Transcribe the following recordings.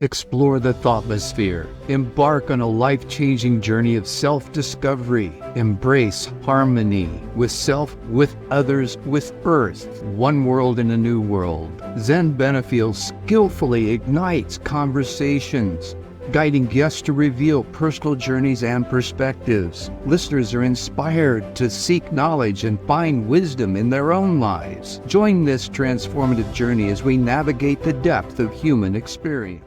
Explore the thoughtless sphere. Embark on a life-changing journey of self-discovery. Embrace harmony with self, with others, with Earth. One world in a new world. Zen Benefiel skillfully ignites conversations, guiding guests to reveal personal journeys and perspectives. Listeners are inspired to seek knowledge and find wisdom in their own lives. Join this transformative journey as we navigate the depth of human experience.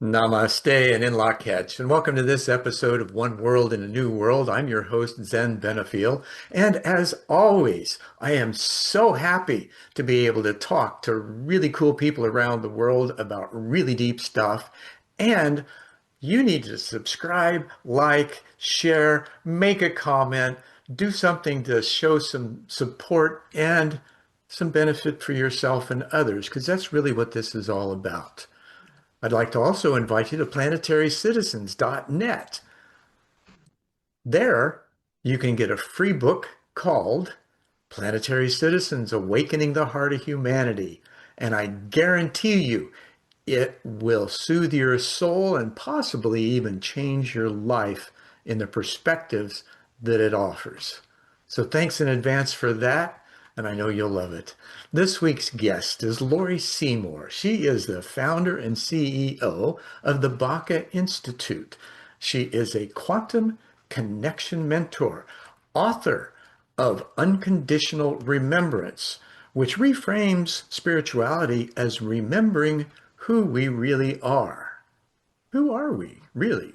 Namaste and in catch, and welcome to this episode of One World in a New World. I'm your host, Zen Benefiel, and as always, I am so happy to be able to talk to really cool people around the world about really deep stuff. And you need to subscribe, like, share, make a comment, do something to show some support and some benefit for yourself and others, because that's really what this is all about. I'd like to also invite you to planetarycitizens.net. There, you can get a free book called Planetary Citizens: Awakening the Heart of Humanity. And I guarantee you, it will soothe your soul and possibly even change your life in the perspectives that it offers. So thanks in advance for that, and I know you'll love it. This week's guest is Laurie Seymour. She is the founder and CEO of the Baka Institute. She is a quantum connection mentor, author of Unconditional Remembrance, which reframes spirituality as remembering who we really are. Who are we, really?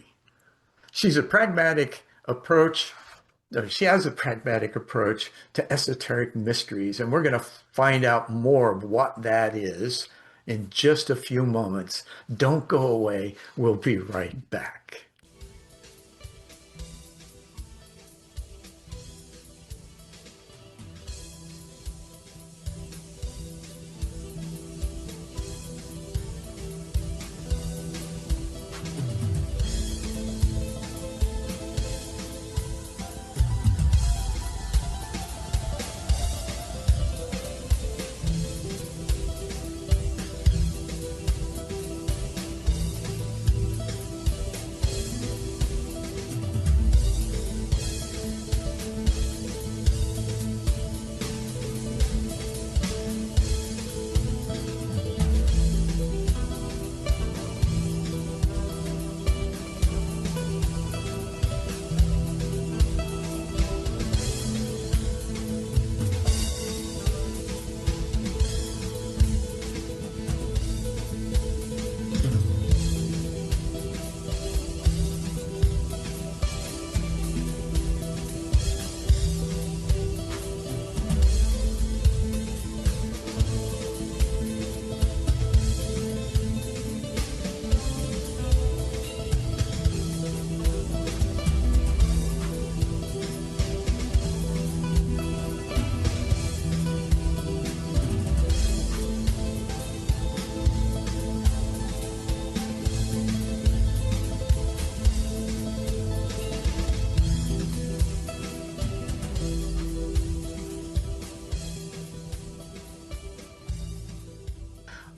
She's a pragmatic approach She has a pragmatic approach to esoteric mysteries, and we're going to find out more of what that is in just a few moments. Don't go away. We'll be right back.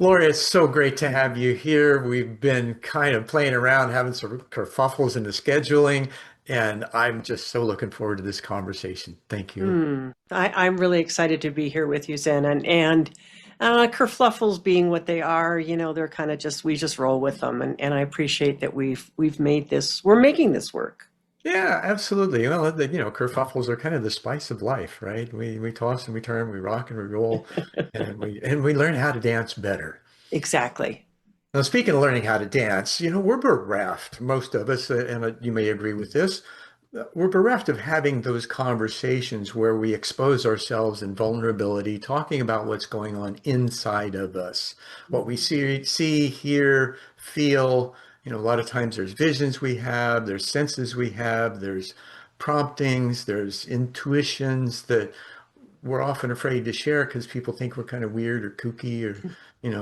Laurie, it's so great to have you here. We've been kind of playing around, having some kerfuffles in the scheduling, and I'm just so looking forward to this conversation. Thank you. I'm really excited to be here with you, Zen, and kerfluffles being what they are, they're kind of just we just roll with them, and I appreciate that we've made this, we're making this work. Yeah, absolutely. Well, kerfuffles are kind of the spice of life, right? We toss and we turn, we rock and we roll, and we learn how to dance better. Exactly. Now, speaking of learning how to dance, we're bereft, most of us, and you may agree with this, we're bereft of having those conversations where we expose ourselves in vulnerability, talking about what's going on inside of us, what we see, hear, feel. A lot of times there's visions we have, there's senses we have, there's promptings, there's intuitions that we're often afraid to share because people think we're kind of weird or kooky or,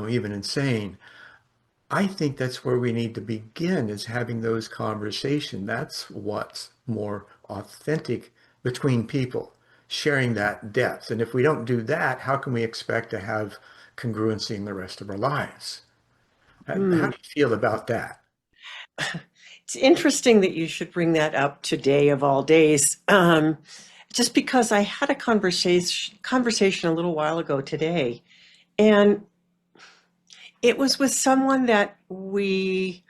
even insane. I think that's where we need to begin, is having those conversations. That's what's more authentic between people, sharing that depth. And if we don't do that, how can we expect to have congruency in the rest of our lives. How Hmm. do you feel about that? It's interesting that you should bring that up today of all days. Just because I had a conversation a little while ago today, and it was with someone that we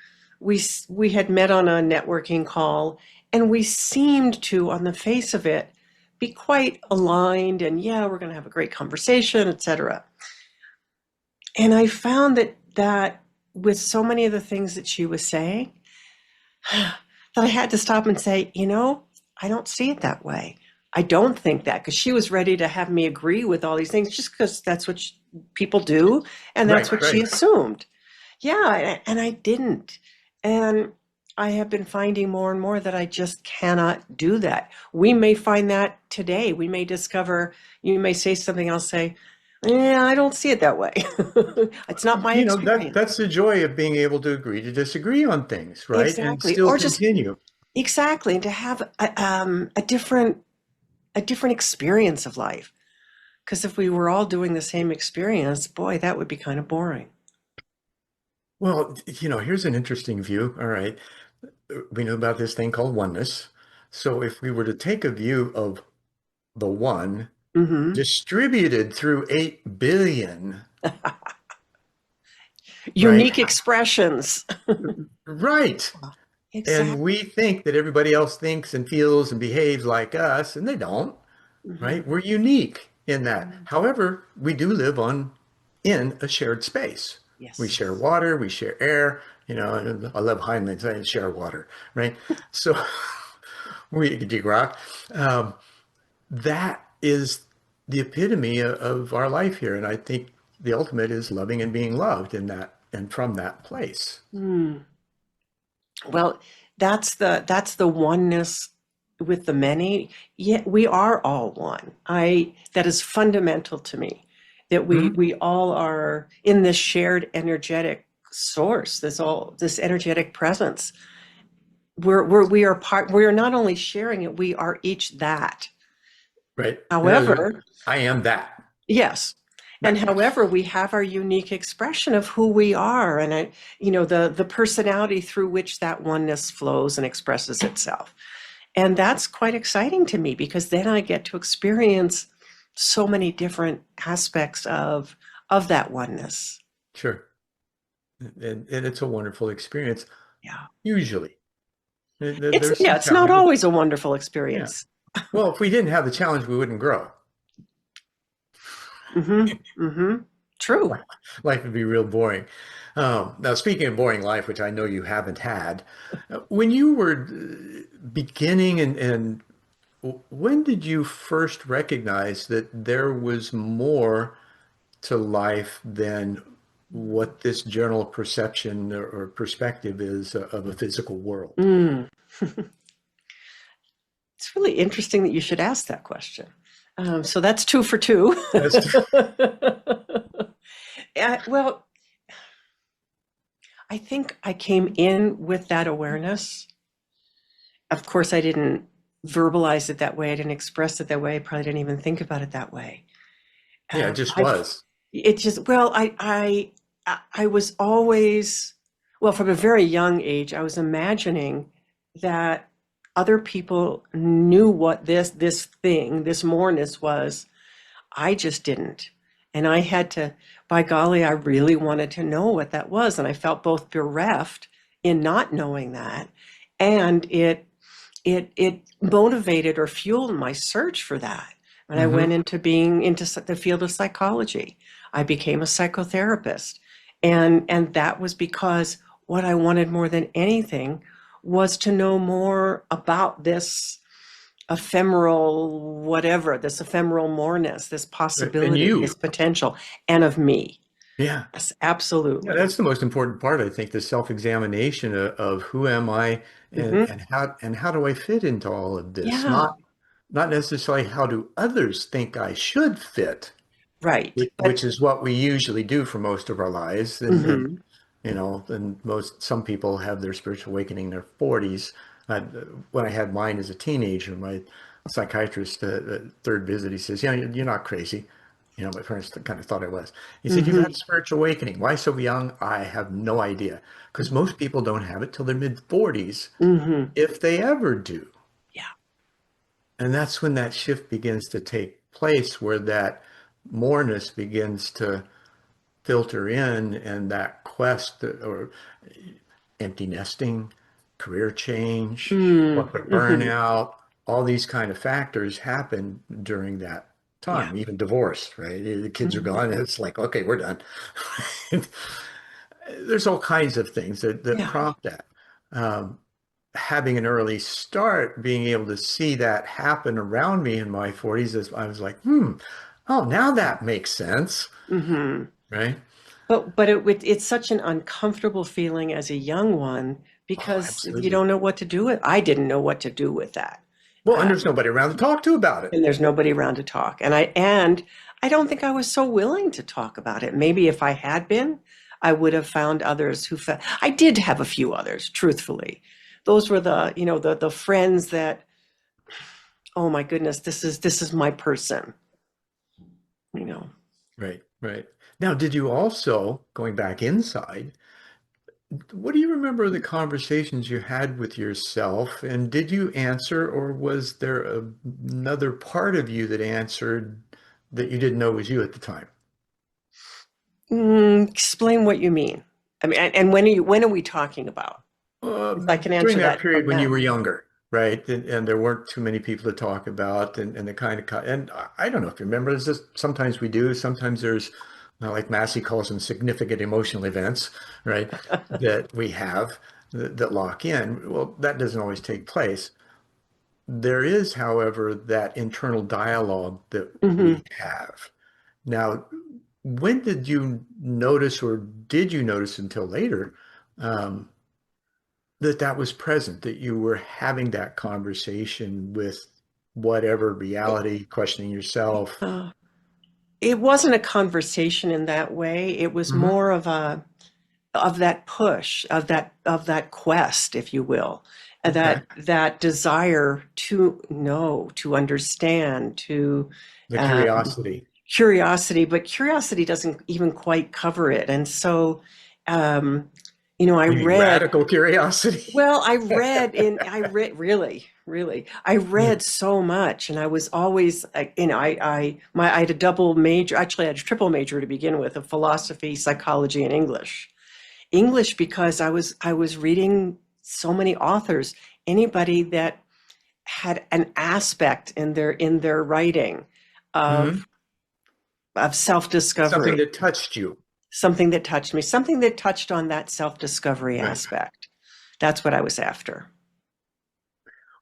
had met on a networking call, and we seemed to, on the face of it, be quite aligned, and yeah, we're going to have a great conversation, etc. And I found that with so many of the things that she was saying, that I had to stop and say, I don't see it that way. I don't think that, because she was ready to have me agree with all these things just because that's what people do, and that's Right, what she right. assumed. Yeah, and I didn't. And I have been finding more and more that I just cannot do that. We may find that today. We may discover, you may say something, I'll say, yeah, I don't see it that way. It's not my experience. That's the joy of being able to agree to disagree on things, right? And Exactly. still Or just continue. exactly, and to have a different experience of life. Because if we were all doing the same experience, boy, that would be kind of boring. Well, here's an interesting view. All right. We know about this thing called oneness. So if we were to take a view of the one Hmm. distributed through 8 billion, right? Unique expressions. Right. And we Exactly. think that everybody else thinks and feels and behaves like us, and they don't, Hmm. right? We're unique in that. However, we do live in a shared space. We Yes. share water, we share air, and I love Heinlein saying share water, right? So we rock. Um, that is the epitome of our life here. And I think the ultimate is loving and being loved in that and from that place. Hmm. Well, that's the oneness with the many. Yet we are all one. That is fundamental to me. That we Mhm. we all are in this shared energetic source. This energetic presence. We are part. We are not only sharing it. We are each that. Right. However, I am that. yes. And Right. however, we have our unique expression of who we are, and the personality through which that oneness flows and expresses itself. And that's quite exciting to me, because then I get to experience so many different aspects of that oneness. Sure. And it's a wonderful experience, Yeah. usually. It's There's yeah, some it's not challenges. always a wonderful Yeah. experience. Well, if we didn't have the challenge, we wouldn't grow. Mm-hmm. Mm-hmm. True. Life would be real boring. Now, speaking of boring life, which I know you haven't had, when you were beginning and when did you first recognize that there was more to life than what this general perception or perspective is of a physical world? Mm. It's really interesting that you should ask that question. So that's two for two. That's Well, I think I came in with that awareness. Of course, I didn't verbalize it that way. I didn't express it that way. I probably didn't even think about it that way. yeah, it just I was. it just well, I was always well, from a very young age, I was imagining that other people knew what this thing, this moreness was. I just didn't. And I had to, by golly, I really wanted to know what that was. And I felt both bereft in not knowing that, and it motivated or fueled my search for that. And I Hmm. went into being into the field of psychology. I became a psychotherapist. And that was because what I wanted more than anything was to know more about this ephemeral whatever, this ephemeral moreness, this And possibility, you, this potential, and of me. yeah. Yes, Yeah, absolutely. that's the most important part, I think, the self-examination of who am I Hmm. and how do I fit into all of this? Yeah, Not necessarily how do others think I should fit, right. which But is what we usually do for most of our lives. mhm. And some people have their spiritual awakening in their 40s. When I had mine as a teenager, my psychiatrist, third visit, he says, "Yeah, you're not crazy." My parents kind of thought I was. He said, "You've Hmm. had a spiritual awakening. Why so young?" I have no idea. Because most people don't have it till their mid-40s, Hmm. if they ever do. Yeah. And that's when that shift begins to take place, where that moreness begins to filter in, and that quest or empty nesting, career change, corporate Mm-hmm. burnout, all these kind of factors happen during that Yeah. time, even divorce, right? The kids are Hmm. gone, and it's like, okay, we're done. There's all kinds of things that Yeah. prompt that. Um, Having an early start, being able to see that happen around me in my 40s, I was like, oh, now that makes sense, Hmm. right? But it's such an uncomfortable feeling as a young one Oh, because you absolutely. don't know what to do with. I didn't know what to do with that. Well, and Uh, there's nobody around to talk to about it. and there's nobody around to talk. And I don't think I was so willing to talk about it. Maybe if I had been, I would have found others who felt. I did have a few others, truthfully. Those were the friends that, oh my goodness, this is my person, you know. Right, right. Now, did you also, going back inside, what do you remember of the conversations you had with yourself? And did you answer, or was there another part of you that answered that you didn't know was you at the time? Explain what you mean. I mean, and when are we talking about? Because I can During answer that that period from when you now. were younger, right? And there weren't too many people to talk about, and the kind of, and I don't know if you remember, it's just sometimes we do, sometimes there's, like Massey calls them, significant emotional events, right? That we have that lock in. Well, that doesn't always take place. There is, however, that internal dialogue that Hmm. we have. Now, when did you notice, or did you notice until later, um, that was present, that you were having that conversation with whatever reality, questioning yourself? It wasn't a conversation in that way. It was Hmm. more of that push, of that quest, if you will, Okay. that desire to know, to understand, to The um, curiosity, curiosity. But curiosity doesn't even quite cover it. And so, um, I you mean read. radical curiosity? Well, I read really, really. I Yeah. read so much, and I was always, I had a double major. Actually, I had a triple major to begin with, of philosophy, psychology, and English. English because I was reading so many authors. Anybody that had an aspect in their writing Hmm. of Something self-discovery, that touched you. something that touched me, something that touched on that self-discovery Right. aspect. That's what I was after.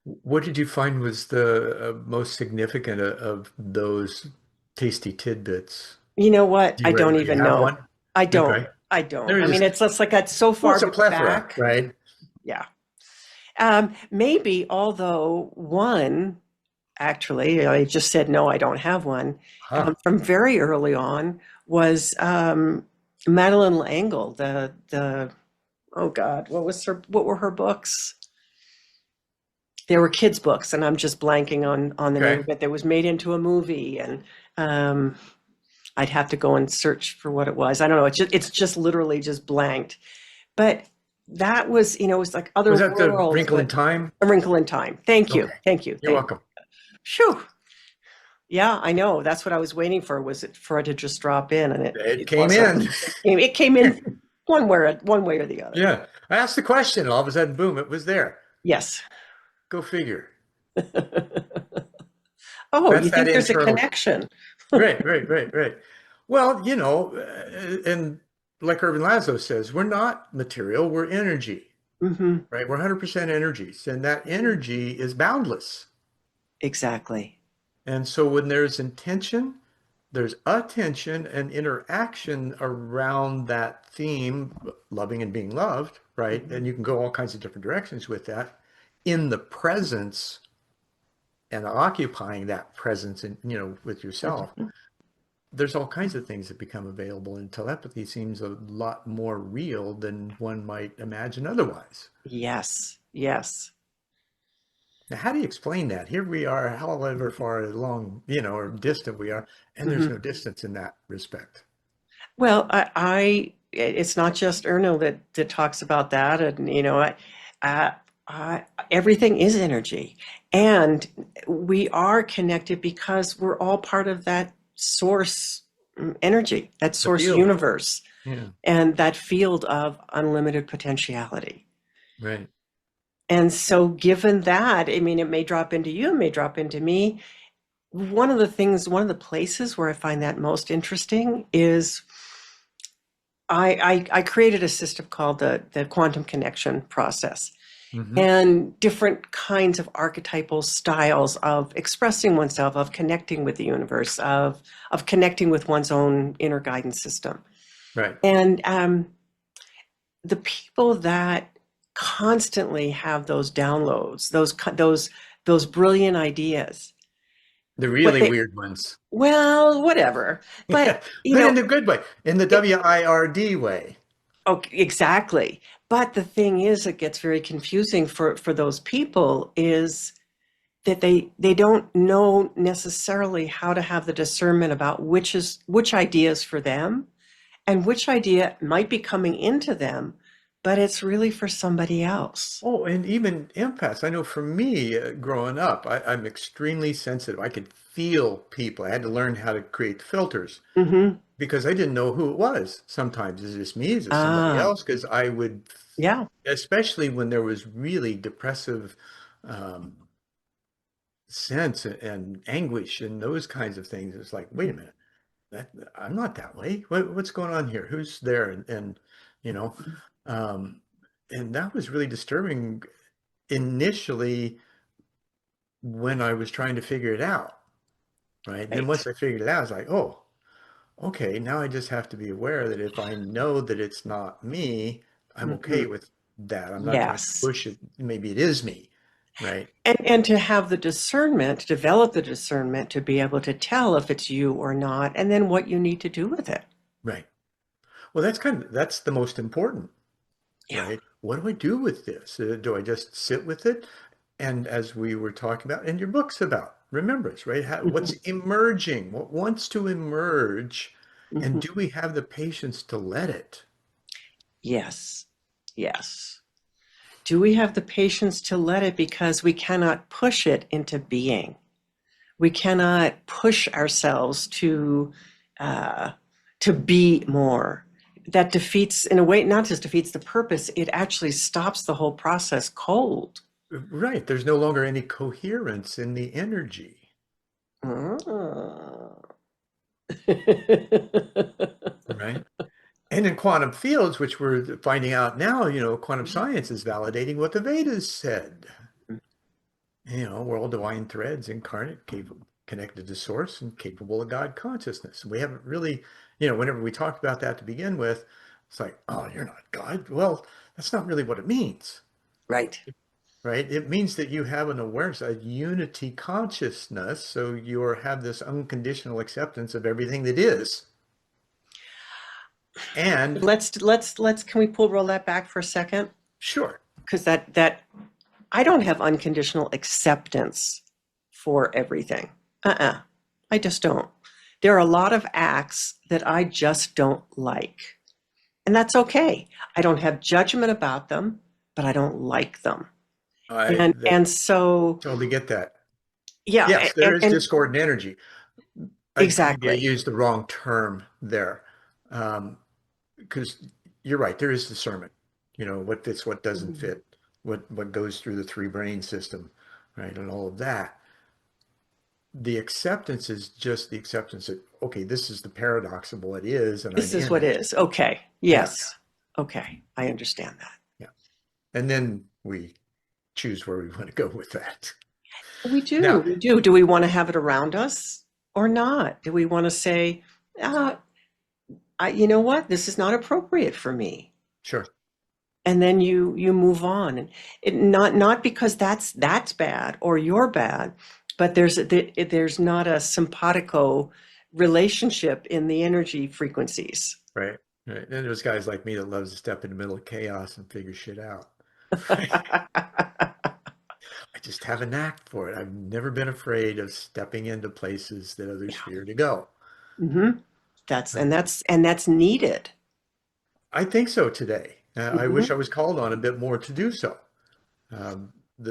What did you find was the most significant of those tasty tidbits? You know what? Do I don't you even have know. one? I don't. Okay. I don't. There I is mean, just, it's just like that's so well, far it's a plethora, back. right? Yeah. Maybe, although one, actually, I just said no, I don't have one. Huh. From very early on was Madeline L'Engle, the oh God, what were her books? They were kids' books, and I'm just blanking on the name Okay. of it. That was made into a movie, and um, I'd have to go and search for what it was. I don't know. It's just literally just blanked. But that was, it was like other Was that the worlds, Wrinkle in but Time? A Wrinkle in Time. Thank you. Okay. Thank you. You're Thank you. welcome. Phew. Yeah, I know. That's what I was waiting for, was it for it to just drop in, and it, It it came wasn't. in. It came in one way or the other. Yeah. I asked the question, and all of a sudden, boom, it was there. Yes. Go figure. Oh, That's you that think there's a internal. connection? Right, right, right, right. Well, and like Irvin Laszlo says, we're not material, we're energy, Hmm. right? We're 100% energies, and that energy is boundless. Exactly. And so when there's intention, there's attention and interaction around that theme, loving and being loved, right? Hmm. And you can go all kinds of different directions with that. In the presence and occupying that presence and with yourself, Hmm. there's all kinds of things that become available, and telepathy seems a lot more real than one might imagine otherwise. Yes. Yes. Now, how do you explain that? Here we are, however far along, or distant we are, and there's Mhm. no distance in that respect. Well, it's not just Erno that talks about that, and I, everything is energy, and we are connected because we're all part of that source energy, that The source field. universe, Yeah, and that field of unlimited potentiality. right. And so, given that, I mean, it may drop into you, it may drop into me. One of the places where I find that most interesting is I created a system called the quantum connection process, Hmm. and different kinds of archetypal styles of expressing oneself, of connecting with the universe, of connecting with one's own inner guidance system. Right. And the people that constantly have those downloads, those brilliant ideas, The what really they weird ones. well, whatever. Yeah, But but in the good way, in the it, WIRD way. okay, exactly. But the thing is, it gets very confusing for those people is that they don't know necessarily how to have the discernment about which idea is for them and which idea might be coming into them, but it's really for somebody else. Oh, and even empaths. I know for me, growing up, I'm extremely sensitive. I could feel people. I had to learn how to create filters Hmm. because I didn't know who it was. Sometimes is this me? Is it somebody Ah, else? Because I would, yeah. especially when there was really depressive um, sense and anguish and those kinds of things. It's like, wait a minute, I'm not that way. What's going on here? Who's there? And you know, um, and that was really disturbing initially when I was trying to figure it out. Right. Then Right. once I figured it out, I was like, oh, okay, now I just have to be aware that if I know that it's not me, I'm Hmm. okay with that. I'm not trying to Yes. push it. Maybe it is me. Right. And to have the discernment, to develop the discernment to be able to tell if it's you or not, and then what you need to do with it. Right. Well, that's the most important, Yeah. right? What do I do with this? Do I just sit with it? And as we were talking about, and your book's about remembrance, right? What's Hmm. emerging? What wants to emerge? And Hmm. do we have the patience to let it? Yes. Yes. Do we have the patience to let it because we cannot push it into being? We cannot push ourselves uh, to be more. That defeats, in a way, not just defeats the purpose, it actually stops the whole process cold. Right. There's no longer any coherence in the energy, Ah. right? And in quantum fields, which we're finding out now, quantum science is validating what the Vedas said. We're all divine threads incarnate, capable, connected to source and capable of God consciousness. We haven't really, whenever we talked about that to begin with, it's like, oh, you're not God. Well, that's not really what it means, Right. right? It means that you have an awareness, a unity consciousness. So have this unconditional acceptance of everything that is. And Let's can we roll that back for a second? sure, Because that I don't have unconditional acceptance for everything. Uh-uh. I just don't. There are a lot of acts that I just don't like. And that's okay. I don't have judgment about them, but I don't like them. I And so totally get that. yeah, Yes, there is and discord and energy. Maybe I exactly. used the wrong term there. Because you're right, there is discernment. What fits, what doesn't Mhm. fit, what goes through the three brain system, right, and all of that. The acceptance is just the acceptance that, okay, this is the paradox of what is, and I'm This is in what it. is. Okay. Yeah, Yes. Okay. I understand that. yeah. And then we choose where we want to go with that. We do. Now, We do. Do we want to have it around us or not? Do we want to say, uh, you know what? This is not appropriate for me. sure. And then you move on, and not because that's bad or you're bad, but there's not a simpatico relationship in the energy frequencies. Right, right. And there's guys like me that loves to step in the middle of chaos and figure shit out. Right? just have a knack for it. I've never been afraid of stepping into places that others Yeah. fear to go. Hmm. That's needed. I think so today. I wish I Hmm. was called on a bit more to do so,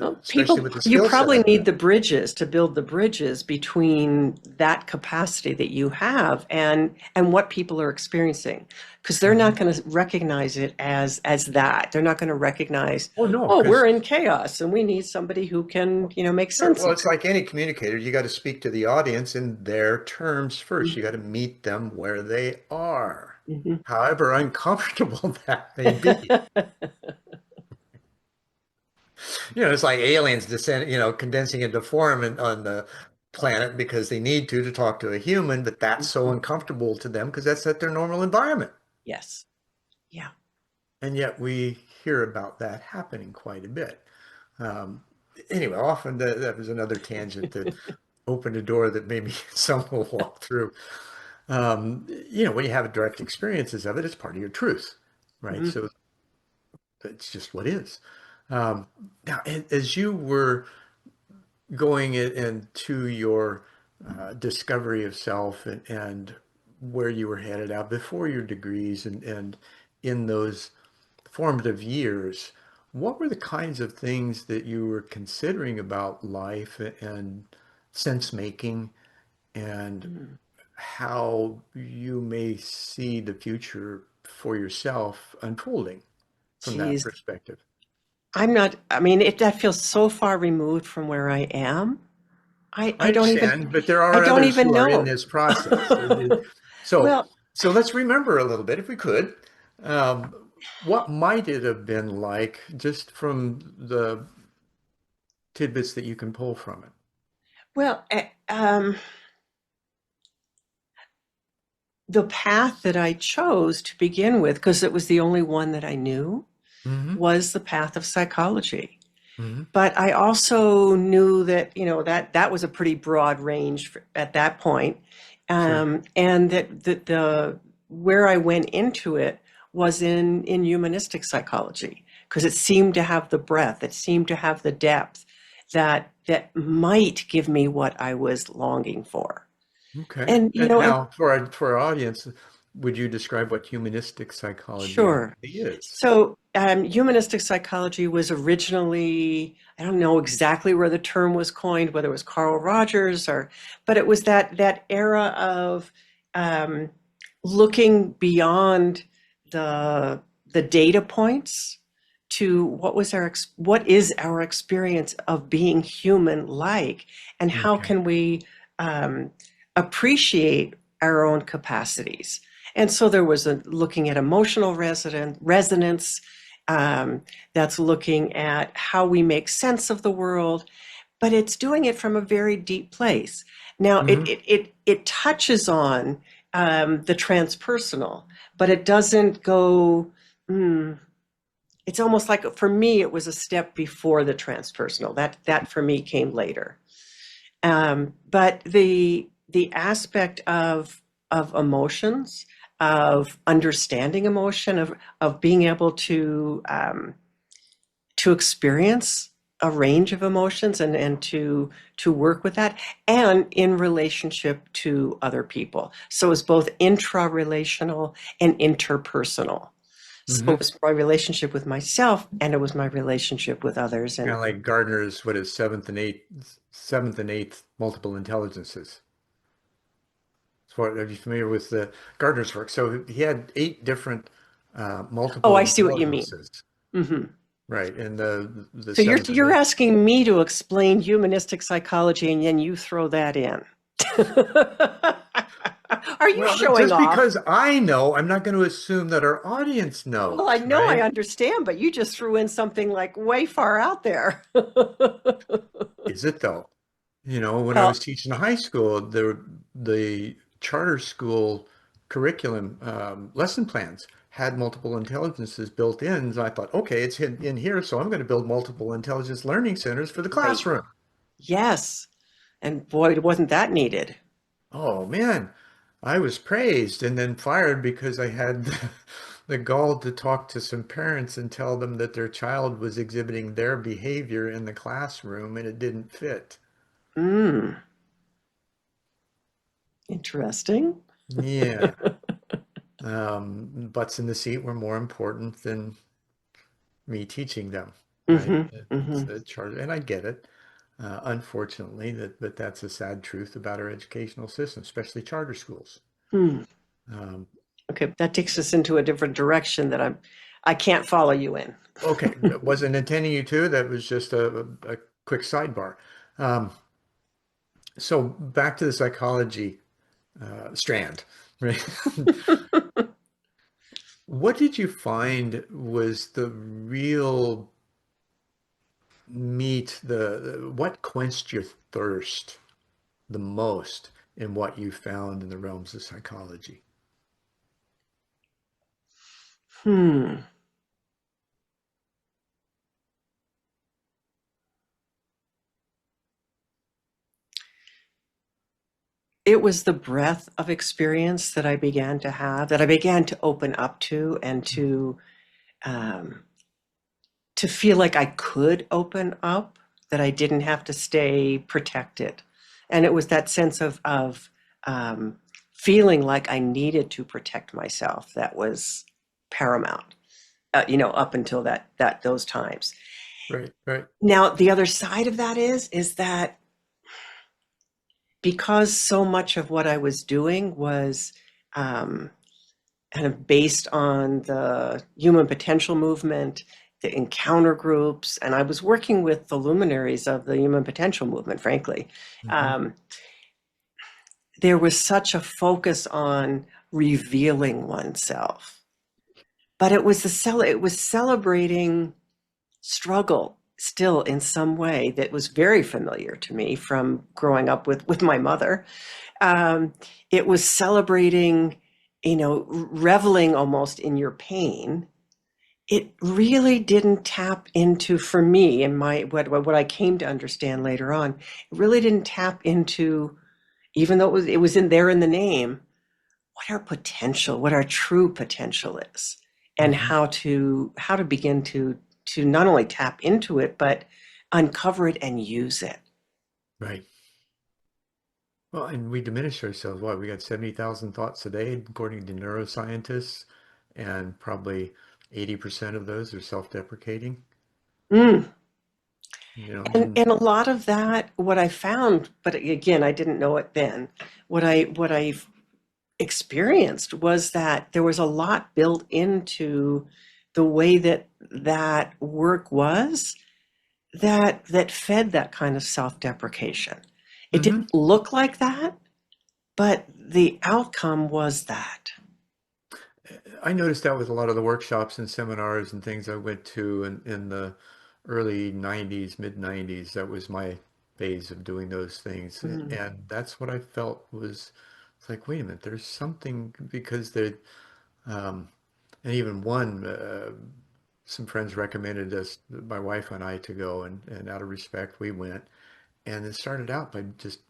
Well, especially people, with the you skill set probably I've need got. the bridges to build the bridges between that capacity that you have and what people are experiencing, because they're not Mhm. going to recognize it as that. They're not going to recognize, Oh, no, oh, we're because in chaos and we need somebody who can, make sure. sense Well, of it's like any communicator. You got to speak to the audience in their terms first. You got to meet them where they are, it. however uncomfortable that may be. It's like aliens descend, condensing into form on the planet because they need to talk to a human, but that's so Mhm. uncomfortable to them because that's not their normal environment. Yes. Yeah. And yet we hear about that happening quite a bit. Um, anyway, often that was another tangent that opened a door that maybe some will walk through. When you have direct experiences of it, it's part of your truth, right? Mhm. So it's just what is. Now, as you were going into your discovery of self and where you were headed out before your degrees and in those formative years, what were the kinds of things that you were considering about life and sense making and Mm. how you may see the future for yourself unfolding from that Geez, perspective? I mean, that feels so far removed from where I am. I, I I don't even, understand, but there I are don't others even who are in know. this process. So, Well, so let's remember a little bit, if we could, um, what might it have been like just from the tidbits that you can pull from it? well, the path that I chose to begin with, because it was the only one that I knew, Hmm. was the path of psychology. Hmm. But I also knew that, that was a pretty broad range at that point. Sure. And that the where I went into it was in humanistic psychology, because it seemed to have the breadth, it seemed to have the depth that might give me what I was longing for. Okay. And, and Now, for our audience, would you describe what humanistic psychology sure. actually is? So, humanistic psychology was originally, I don't know exactly where the term was coined, whether it was Carl Rogers but it was that era of um, looking beyond the the data points to what is our experience of being human like, and how Okay. can we um, appreciate our own capacities. And so there was looking at emotional resonance, um, that's looking at how we make sense of the world, but it's doing it from a very deep place. Now, Hmm. it touches on the transpersonal, but it doesn't go. mm, it's almost like, for me, it was a step before the transpersonal. That for me came later. But the aspect of emotions, of understanding emotion, of being able to experience a range of emotions, and to work with that, and in relationship to other people. So it's both intra-relational and interpersonal. So it Hmm. was my relationship with myself, and it was my relationship with others. Kind And of like Gardner's, what is seventh and eighth multiple intelligences. Are you familiar with the Gardner's work? So he had 8 different oh, multiple I see what you mean. intelligences, Hmm. right? And the So you're seventh and you're eighth. asking me to explain humanistic psychology, and then you throw that in. Are you Well, showing just off? because I know, I'm not going to assume that our audience Well, I knows, know, I right? understand, but you just threw in something like way far out there. Is it though? When I Well, was teaching high school, the charter school curriculum lesson plans had multiple intelligences built in. So I thought, okay, it's in here, so I'm going to build multiple intelligence learning centers for the right. classroom. Yes. And boy, wasn't that needed. Oh man, I was praised and then fired because I had the gall to talk to some parents and tell them that their child was exhibiting their behavior in the classroom and it didn't fit. Mm, interesting. Yeah. Butts in the seat were more important than me teaching them, right? Hmm. It's Hmm. a charter, and I get it. Unfortunately, but that's a sad truth about our educational system, especially charter schools. Hmm. Um, Okay, that takes us into a different direction that I can't follow you in. okay, wasn't intending you to. That was just a quick sidebar. Um, so back to the psychology strand, right? What did you find was the real meat, what quenched your thirst the most in what you found in the realms of psychology? Hmm. It was the breadth of experience that I began to have, that I began to open up to, and um, to feel like I could open up, that I didn't have to stay protected. And it was that sense of feeling like I needed to protect myself that was paramount, up until those times. Right, right. Now, the other side of that is that because so much of what I was doing was um, kind of based on the human potential movement, the encounter groups, and I was working with the luminaries of the human potential movement, frankly. Hmm. Um, there was such a focus on revealing oneself, but it was celebrating struggle still in some way that was very familiar to me from growing up with my mother. Um, it was celebrating, reveling almost in your pain. It really didn't tap into, for me, and what I came to understand later on, it really didn't tap into, even though it was in there in the name, what our potential, what our true potential is, and Hmm. how to begin to not only tap into it, but uncover it and use it. Right. Well, and we diminish ourselves. What, we got 70,000 thoughts a day, according to neuroscientists, and probably 80% of those are self-deprecating. Mm. You know, And a lot of that, what I found, but again, I didn't know it then. What I experienced was that there was a lot built into the way that work was, that fed that kind of self-deprecation. It hmm didn't look like that, but the outcome was that. I noticed that with a lot of the workshops and seminars and things I went to in the early 90s, mid 90s. That was my phase of doing those things. Mm. And that's what I felt was, it's like, wait a minute, there's something because they, um, and even one, some friends recommended us, my wife and I, to go, and out of respect, we went. And it started out by just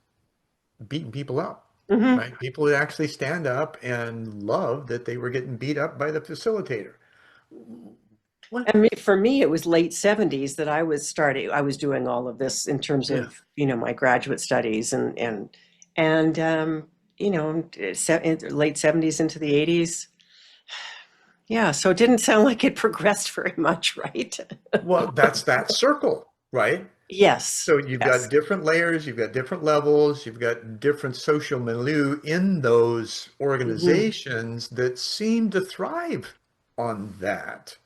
beating people up, Hmm. right? People would actually stand up and love that they were getting beat up by the facilitator. What? For me, it was late 70s that I was doing all of this in terms Yeah. of, my graduate studies and late 70s into the 80s. Yeah, so it didn't sound like it progressed very much, right? Well, that's that circle, right? Yes, So you've got yes. different layers, you've got different levels, you've got different social milieu in those Hmm. organizations that seem to thrive on that,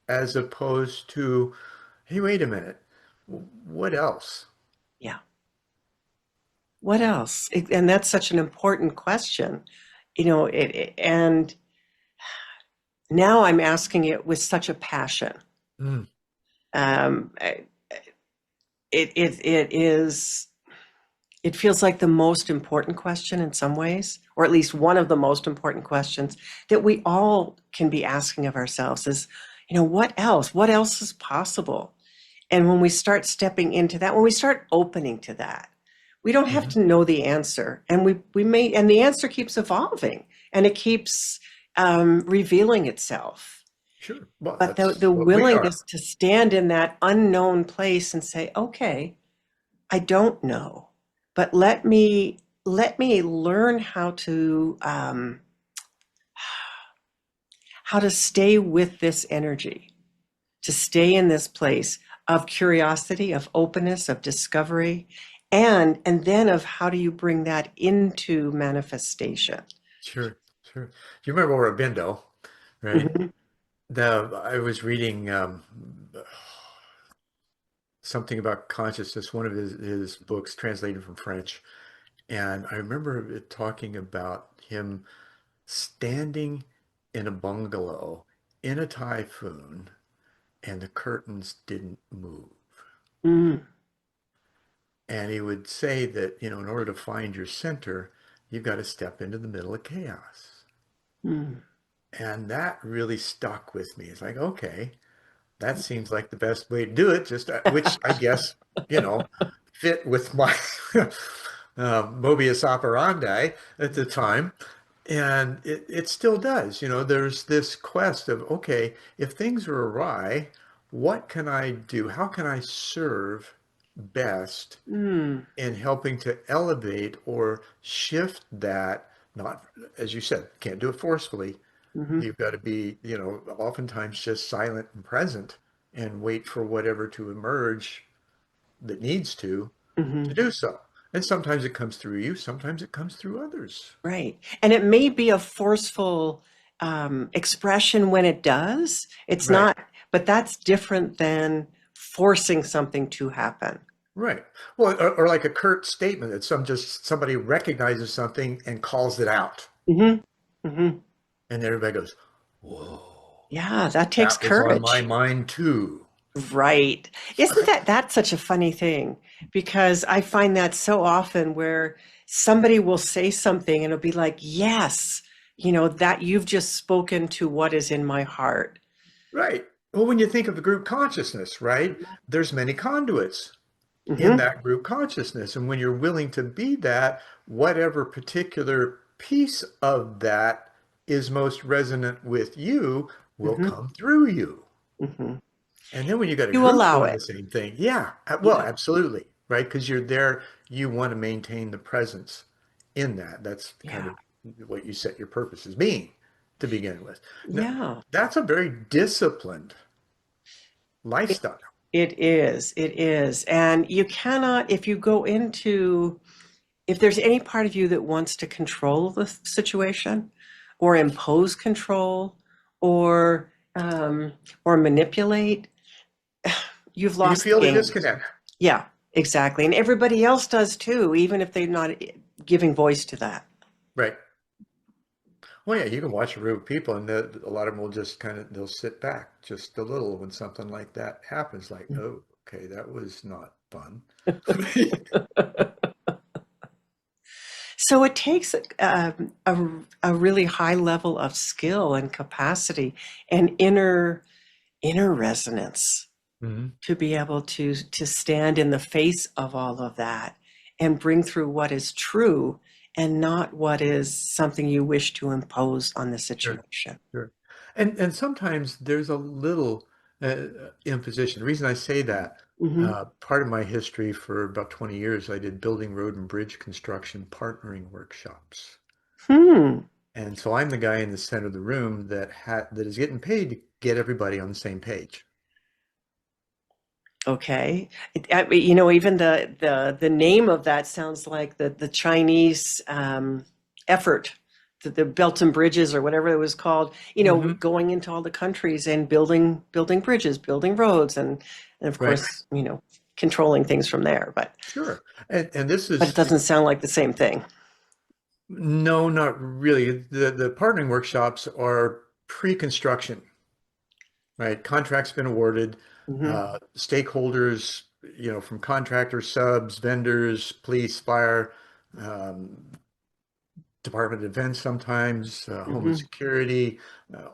as opposed to, hey, wait a minute, what else? Yeah. What else? And that's such an important question, and now I'm asking it with such a passion. Mm, Um, it is. It feels like the most important question in some ways, or at least one of the most important questions that we all can be asking of ourselves is, what else? What else is possible? And when we start stepping into that, when we start opening to that, we don't have mhm. to know the answer. And we may, and the answer keeps evolving and it keeps revealing itself. Sure. Well, But that's the what we are. willingness to stand in that unknown place and say, okay, I don't know, but let me learn how to stay with this energy, to stay in this place of curiosity, of openness, of discovery, and then of how do you bring that into manifestation. Sure, sure. Do you remember Aurobindo, right? Mhm. I was reading something about consciousness, one of his books translated from French. And I remember it talking about him standing in a bungalow in a typhoon and the curtains didn't move. Mm, And he would say that, in order to find your center, you've got to step into the middle of chaos. mm, And that really stuck with me. It's like, okay, that seems like the best way to do it, just which I guess, you know, fit with my Mobius operandi at the time. And it still does. There's this quest of, okay, if things are awry, what can I do? How can I serve best mm, in helping to elevate or shift that? Not, as you said, can't do it forcefully. mhm, You've got to be, oftentimes just silent and present and wait for whatever to emerge that needs to mhm. do so. And sometimes it comes through you, sometimes it comes through others. Right. And it may be a forceful expression when it does. It's Right. not, but that's different than forcing something to happen. Right. Well, or like a curt statement that somebody recognizes something and calls it out. Hmm. Hmm. And everybody goes, whoa, Yeah, that takes that was on my courage. mind too. Right. Isn't that's such a funny thing? Because I find that so often where somebody will say something and it'll be like, yes, that you've just spoken to what is in my heart. Right. Well, when you think of the group consciousness, right, there's many conduits in Hmm. that group consciousness. And when you're willing to be that, whatever particular piece of that is most resonant with you will Hmm. come through you. Hmm. And then when you got a You group allow doing it. the same thing, yeah, well, Yeah. absolutely, right? Because you're there, you want to maintain the presence in that. That's kind Yeah. of what you set your purpose as being to begin with. Now, Yeah. that's a very disciplined It, lifestyle. it is. It is. And you cannot, if there's any part of you that wants to control the situation or impose control or manipulate, you've You lost the feel the game. disconnect. Yeah, exactly. And everybody else does too, even if they're not giving voice to that. Right. Well, yeah, you can watch a group of people, and a lot of them will just they'll sit back just a little when something like that happens. Like, oh, okay, that was not fun. So it takes a really high level of skill and capacity and inner resonance Mhm. to be able to stand in the face of all of that and bring through what is true and not what is something you wish to impose on the Sure, situation. sure. And sometimes there's a little imposition. The reason I say that, Hmm. part of my history for about 20 years, I did building road and bridge construction partnering workshops. Hmm. And so I'm the guy in the center of the room that is getting paid to get everybody on the same page. Okay. Even the name of that sounds like the Chinese effort, the Belt and Bridges or whatever it was called. Hmm. Going into all the countries and building bridges, building roads, and of Right. course, controlling things from there. Sure. And this But it is, doesn't sound like the same thing. no, not really. The partnering workshops are pre-construction, right? Contract's been awarded, Hmm. stakeholders, from contractors, subs, vendors, police, fire, um, Department of Defense sometimes, Homeland Hmm. Security,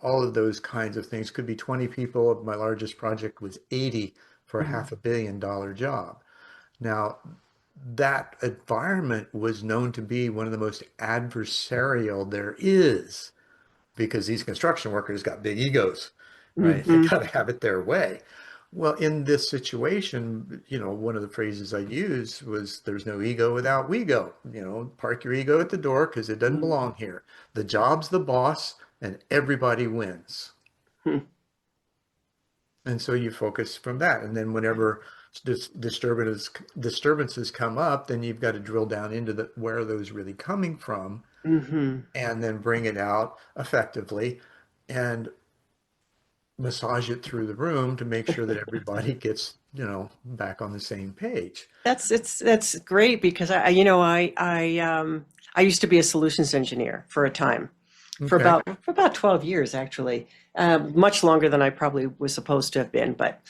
all of those kinds of things. Could be 20 people. My largest project was 80 for a Hmm. $500 million job. Now, that environment was known to be one of the most adversarial there is. because these construction workers got big egos, right? They Hmm. got to have it their way. Well, in this situation, one of the phrases I used was there's no ego without we go. Park your ego at the door because it doesn't belong here. The job's the boss and everybody wins. And so you focus from that. And then whenever disturbances come up, then you've got to drill down into where are those really coming from Hmm. and then bring it out effectively and massage it through the room to make sure that everybody gets, back on the same page. That's great because I used to be a solutions engineer for a time, Okay. for about 12 years actually, much longer than I probably was supposed to have been. But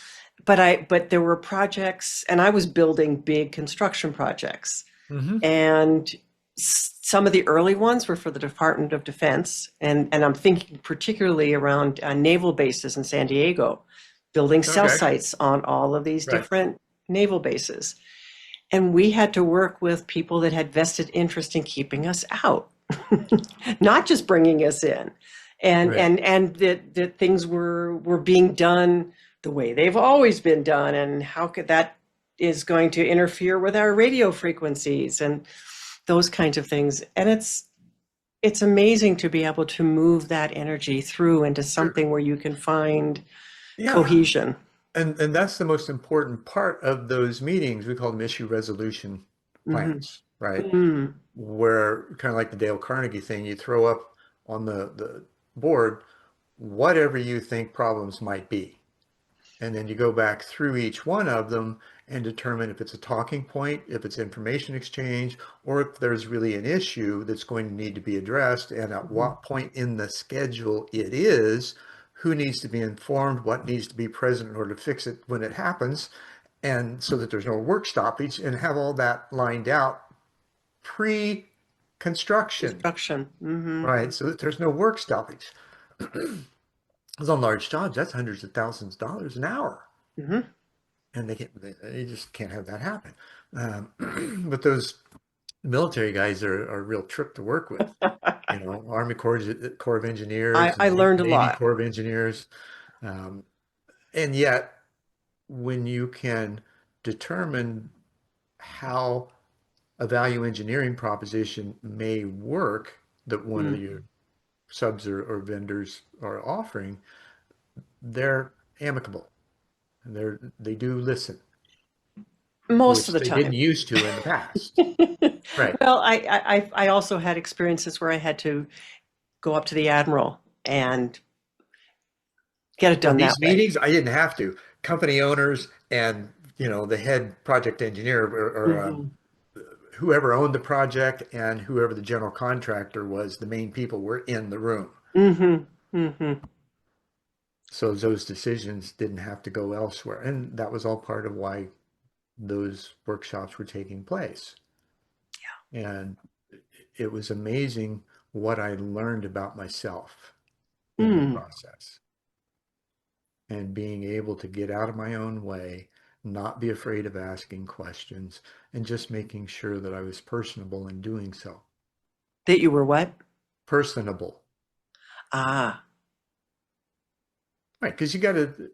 there were projects, and I was building big construction projects, Hmm. and some of the early ones were for the Department of Defense, and I'm thinking particularly around naval bases in San Diego, building cell Okay. sites on all of these Right. different naval bases. And we had to work with people that had vested interest in keeping us out, not just bringing us in. Right. And that things were being done the way they've always been done, and how could that is going to interfere with our radio frequencies and those kinds of things. And it's amazing to be able to move that energy through into Sure. something where you can find Yeah. cohesion. And that's the most important part of those meetings. We call them issue resolution Hmm. plans, right? Mm. Where kind of like the Dale Carnegie thing, you throw up on the board whatever you think problems might be. And then you go back through each one of them and determine if it's a talking point, if it's information exchange, or if there's really an issue that's going to need to be addressed, and at Mhm. what point in the schedule it is, who needs to be informed, what needs to be present in order to fix it when it happens, and so that there's no work stoppage, and have all that lined out pre-construction, Construction. Hmm. right? So that there's no work stoppage. Because on large jobs, that's hundreds of thousands of dollars an hour. Hmm. And they just can't have that happen. But those military guys are a real trip to work with. Army Corps of Engineers I and learned a Navy lot. Corps of Engineers. Um, and yet, when you can determine how a value engineering proposition may work that one of your Mhm. subs or vendors are offering, they're amicable and they do listen, Most of which the they didn't time. used to in the past. Right. Well, I also had experiences where I had to go up to the admiral and get it Well, done these that way. meetings, I didn't have to. Company owners and the head project engineer or Hmm. whoever owned the project and whoever the general contractor was, the main people were in the room. Hmm. Hmm. So those decisions didn't have to go elsewhere. And that was all part of why those workshops were taking place. And it was amazing what I learned about myself in the Mm. process. And being able to get out of my own way, not be afraid of asking questions, and just making sure that I was personable in doing so. That you were what? Personable, Ah, right? Because you got to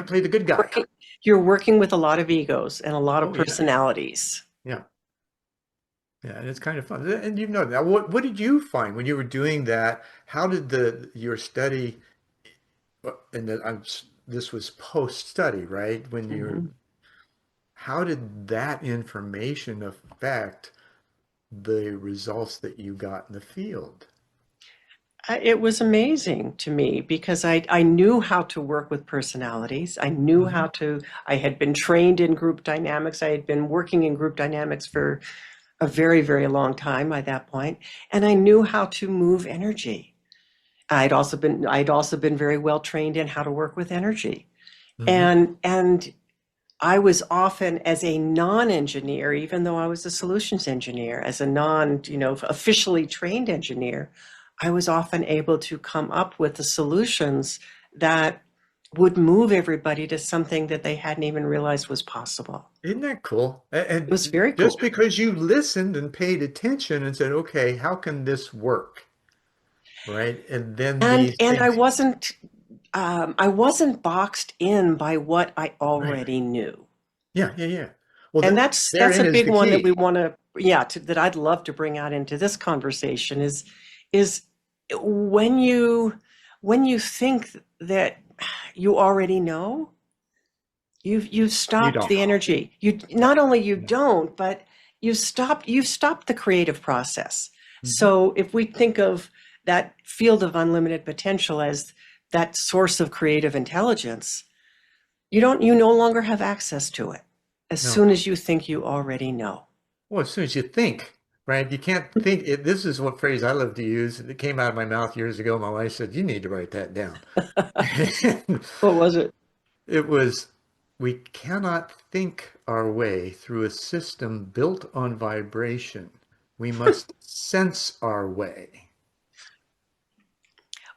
play the good guy. working, you're working with a lot of egos and a lot of Oh yeah, personalities. yeah, yeah, and it's kind of fun. And you know that. What did you find when you were doing that? How did your study? And this was post study, right? When you're, Mhm. how did that information affect the results that you got in the field? It was amazing to me because I knew how to work with personalities. I knew Hmm. how to, I had been trained in group dynamics. I had been working in group dynamics for a very, very long time by that point, and I knew how to move energy. I'd also been very well trained in how to work with energy. Hmm. And I was often, as a non-engineer, even though I was a solutions engineer, as a officially trained engineer, I was often able to come up with the solutions that would move everybody to something that they hadn't even realized was possible. Isn't that cool? It was And very just cool. because you listened and paid attention and said, okay, how can this work? right? And then And these and things, I wasn't boxed in by what I right, right. already knew. Yeah, yeah, yeah. Well, And that's therein a is big the one that we key. want to, yeah, that I'd love to bring out into this conversation is when you think that you already know, you've You stopped don't. the energy. You Yeah. not only you Yeah. don't, but you've stopped the creative process. Hmm. So if we think of that field of unlimited potential as that source of creative intelligence, you no longer have access to it as No. soon as you think you already know. Well, as soon as you think, right? You can't think. This is what phrase I love to use. It came out of my mouth years ago. My wife said, "You need to write that down." What was it? It was, we cannot think our way through a system built on vibration. We must sense our way.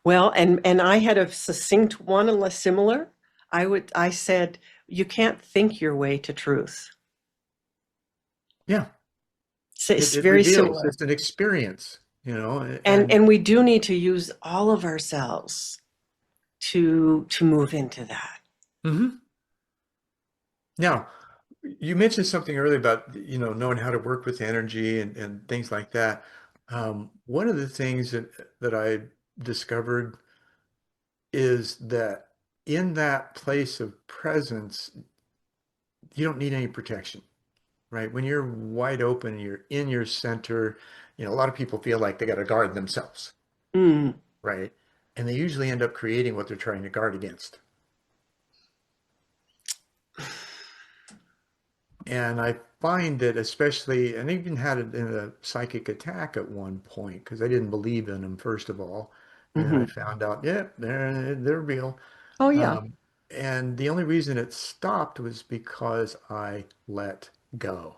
Well, and I had a succinct one, a similar. I said, you can't think your way to truth. Yeah, It's it very reveals. similar. It's an experience, And and and we do need to use all of ourselves to move into that. mhm. Now, you mentioned something earlier about, knowing how to work with energy and things like that. One of the things that I discovered is that in that place of presence, you don't need any protection, right? When you're wide open, you're in your center, a lot of people feel like they got to guard themselves, Mm, right? And they usually end up creating what they're trying to guard against. And I find that especially, and I even had it in a psychic attack at one point because I didn't believe in them, first of all. And then I hmm. found out, yeah, they're real. Oh yeah. Um, and the only reason it stopped was because I let go.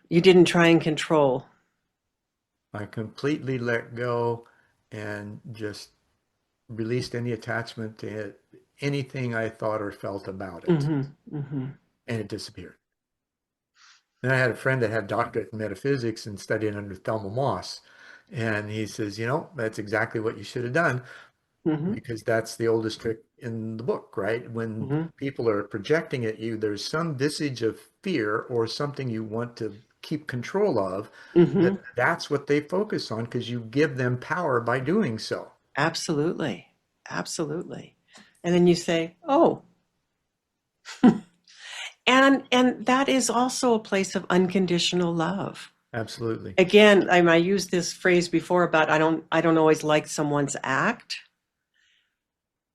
You didn't try and control. I completely let go and just released any attachment to it, anything I thought or felt about it, Hmm. Hmm. and it disappeared. Then I had a friend that had doctorate in metaphysics and studied under Thelma Moss. And he says, that's exactly what you should have done Hmm. because that's the oldest trick in the book, right? When Hmm. people are projecting at you, there's some visage of fear or something you want to keep control of, Hmm. that's what they focus on because you give them power by doing so. Absolutely. Absolutely. And then you say, oh, and that is also a place of unconditional love. Absolutely. Again, I used this phrase before about I don't always like someone's act.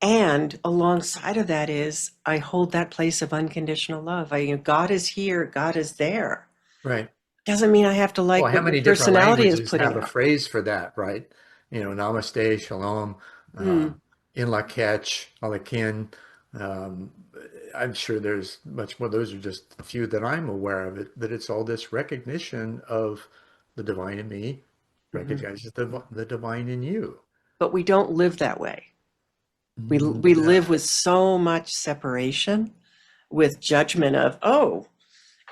And alongside of that is I hold that place of unconditional love. God is here, God is there. Right. Doesn't mean I have to Well, like how what your many different personality is languages putting have a out. phrase for that, right? Namaste, shalom, uh, Mm, in lak'ech, alakin. Um, I'm sure there's much more. Those are just a few that I'm aware of. That it's all this recognition of the divine in me, mhm. recognizes the divine in you. But we don't live that way. We No. live with so much separation, with judgment of, oh,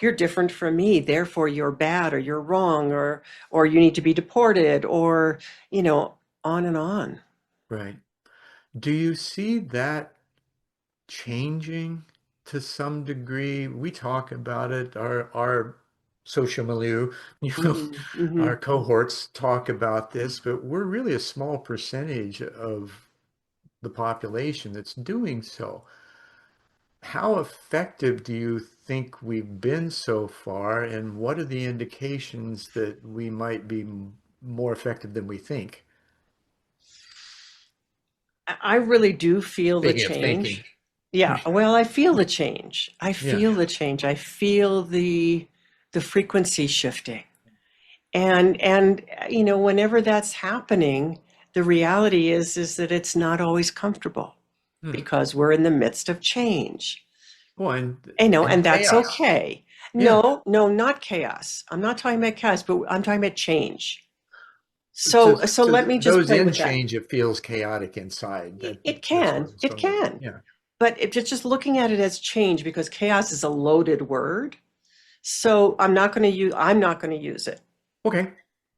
you're different from me, therefore you're bad or you're wrong or you need to be deported or, on and on. Right. Do you see that changing to some degree? We talk about it, our social milieu, Hmm. Hmm. our cohorts talk about this, but we're really a small percentage of the population that's doing so. How effective do you think we've been so far, and what are the indications that we might be more effective than we think? I really do feel the Speaking of change. thinking, Yeah, well, I feel the change. I yeah, feel the change. I feel the frequency shifting. And whenever that's happening, the reality is that it's not always comfortable hmm. because we're in the midst of change. Well, And and that's chaos, okay. yeah. No, no, not chaos. I'm not talking about chaos, but I'm talking about change. To So to let me just those play in with that. change, it feels chaotic inside. It That's what I can, was it talking about. can. Yeah. But if it's just looking at it as change, because chaos is a loaded word. So I'm not going to use it. Okay.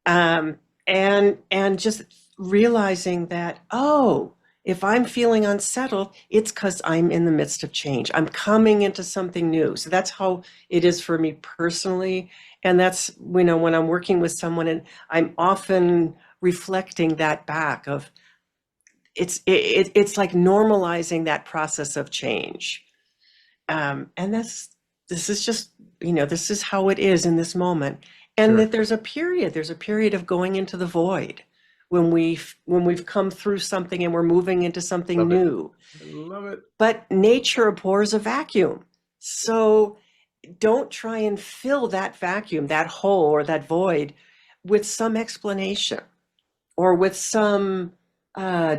Um, and just realizing that, oh, if I'm feeling unsettled, it's because I'm in the midst of change. I'm coming into something new. So that's how it is for me personally. And that's, when I'm working with someone, and I'm often reflecting that back of, it's like normalizing that process of change. And this is just, this is how it is in this moment. And Sure. that there's a period of going into the void when we've come through something and we're moving into something Love it. new. I love it. But nature abhors a vacuum. So don't try and fill that vacuum, that hole or that void with some explanation or with some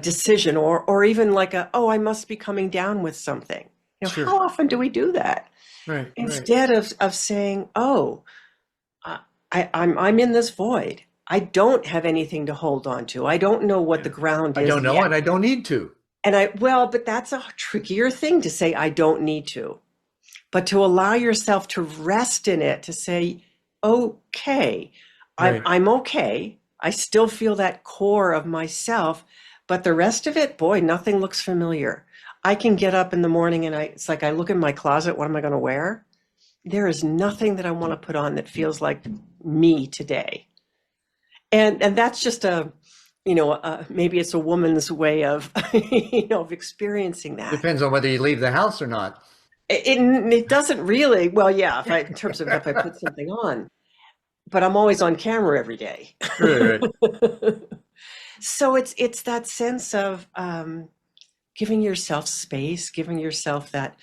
decision, or even like oh, I must be coming down with something. Sure. How often do we do that? Right, right. Instead of saying, oh, uh, I'm in this void. I don't have anything to hold on to. I don't know what the Yeah. ground I is don't know yet. and I don't need to. Well, but that's a trickier thing to say, I don't need to. But to allow yourself to rest in it, to say, okay, Right. I'm okay. I still feel that core of myself, but the rest of it, boy, nothing looks familiar. I can get up in the morning and it's like I look in my closet, what am I going to wear? There is nothing that I want to put on that feels like me today. And that's just maybe it's a woman's way of, of experiencing that. Depends on whether you leave the house or not. It doesn't really, well, yeah, in terms of if I put something on, but I'm always on camera every day. Right, right. So it's that sense of giving yourself space, giving yourself that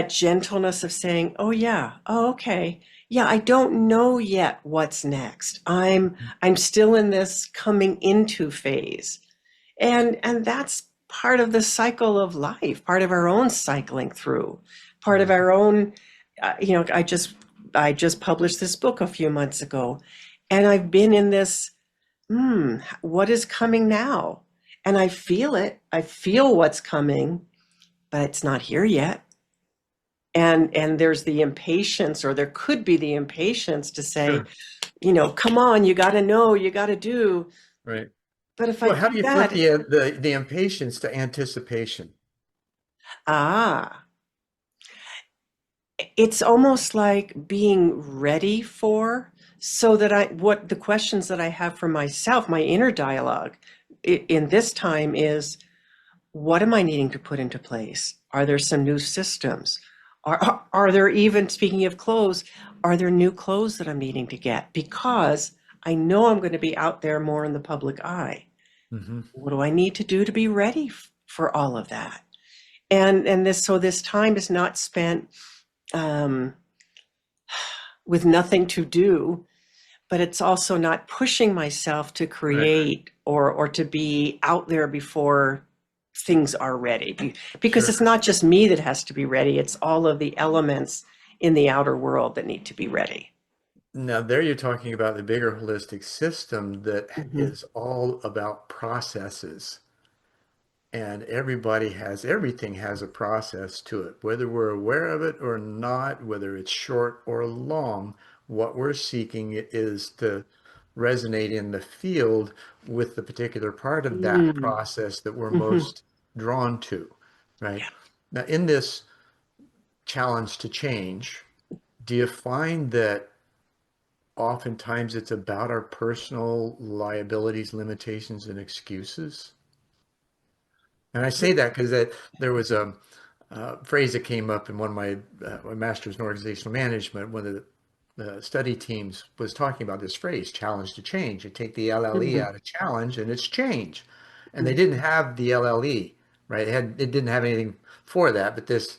gentleness of saying, oh yeah, oh okay, yeah, I don't know yet what's next. I'm still in this coming into phase, and that's part of the cycle of life, part of our own cycling through, part of Mhm. our own. I just published this book a few months ago, and I've been in this. What is coming now? And I feel it. I feel what's coming, but it's not here yet. And there's the impatience, or there could be the impatience to say, Sure. come on, you got to know, you got to do. Right. But if I Well, how do do you flip that, the impatience to anticipation? ah, it's almost like being ready for, so that what the questions that I have for myself, my inner dialogue in this time is, what am I needing to put into place? Are there some new systems? Are there, even speaking of clothes, are there new clothes that I'm needing to get? Because I know I'm going to be out there more in the public eye. Hmm. What do I need to do to be ready for all of that? And this time is not spent um, with nothing to do, but it's also not pushing myself to Right. create or to be out there before things are ready. Because Sure. it's not just me that has to be ready, it's all of the elements in the outer world that need to be ready. Now, there you're talking about the bigger holistic system that Mhm. is all about processes. And everything has a process to it, whether we're aware of it or not, whether it's short or long. What we're seeking is to resonate in the field with the particular part of that Mm. process that we're Mhm. most drawn to, right? Now, in this challenge to change, do you find that oftentimes it's about our personal liabilities, limitations, and excuses? And I say that because there was a phrase that came up in one of my master's in organizational management. One of the study teams was talking about this phrase, challenge to change. You take the LLE Mhm. out of challenge and it's change. And they Mhm. didn't have the LLE, right? It didn't have anything for that, but this,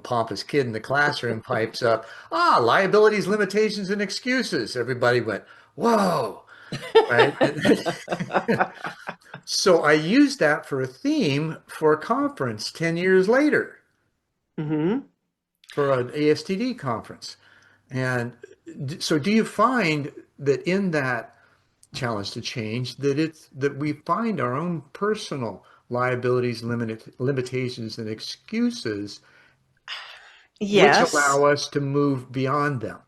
pompous kid in the classroom pipes up, liabilities, limitations, and excuses. Everybody went, whoa, right? So I used that for a theme for a conference 10 years later Mhm. for an ASTD conference. And so do you find that in that challenge to change that we find our own personal liabilities, limitations, and excuses which Yes. allow us to move beyond them,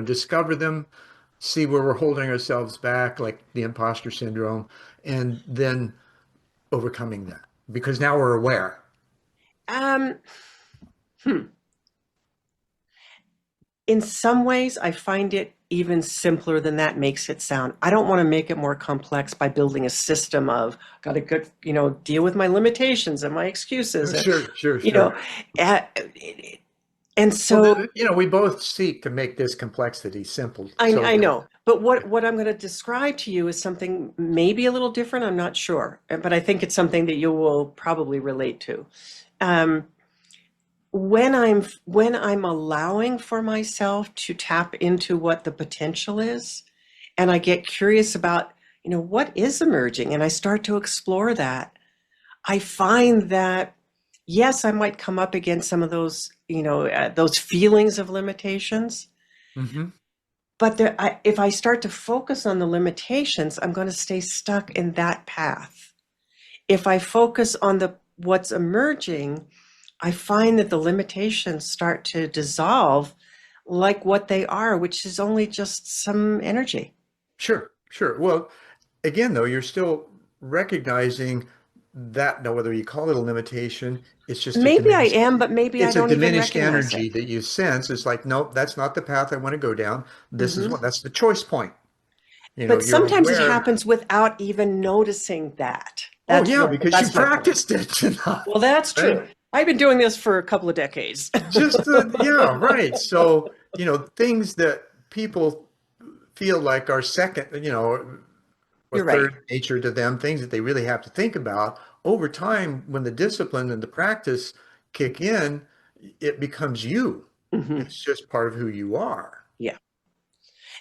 discover them, see where we're holding ourselves back, like the imposter syndrome, and then overcoming that because now we're aware. Um, hmm. In some ways, I find it even simpler than that makes it sound. I don't want to make it more complex by building a system of got to good, deal with my limitations and my excuses, and Sure, sure, you know, sure. uh, and Well, so we both seek to make this complexity simple I so that, know. But yeah. what I'm going to describe to you is something maybe a little different. I'm not sure, but I think it's something that you will probably relate to. Um, when I'm allowing for myself to tap into what the potential is, and I get curious about, what is emerging, and I start to explore that, I find that yes, I might come up against some of those, those feelings of limitations, Hmm. but if I start to focus on the limitations, I'm going to stay stuck in that path. If I focus on the what's emerging, I find that the limitations start to dissolve like what they are, which is only just some energy. Sure, sure. Well, again, though, you're still recognizing that now, whether you call it a limitation, it's just a Maybe I diminished, am, but maybe I it's a don't even diminished recognize it. energy that you sense. It's like, nope, that's not the path I want to go down. This is Hmm. what, that's the choice point. But You're sometimes it aware. happens without even noticing that. Oh, That's yeah, what, because you that's my point. practiced it enough, Well, that's right? true. I've been doing this for a couple of decades. Just yeah, right. So, things that people feel like are second, or You're right. third nature to them, things that they really have to think about over time, when the discipline and the practice kick in, it becomes you. Hmm. It's just part of who you are. Yeah.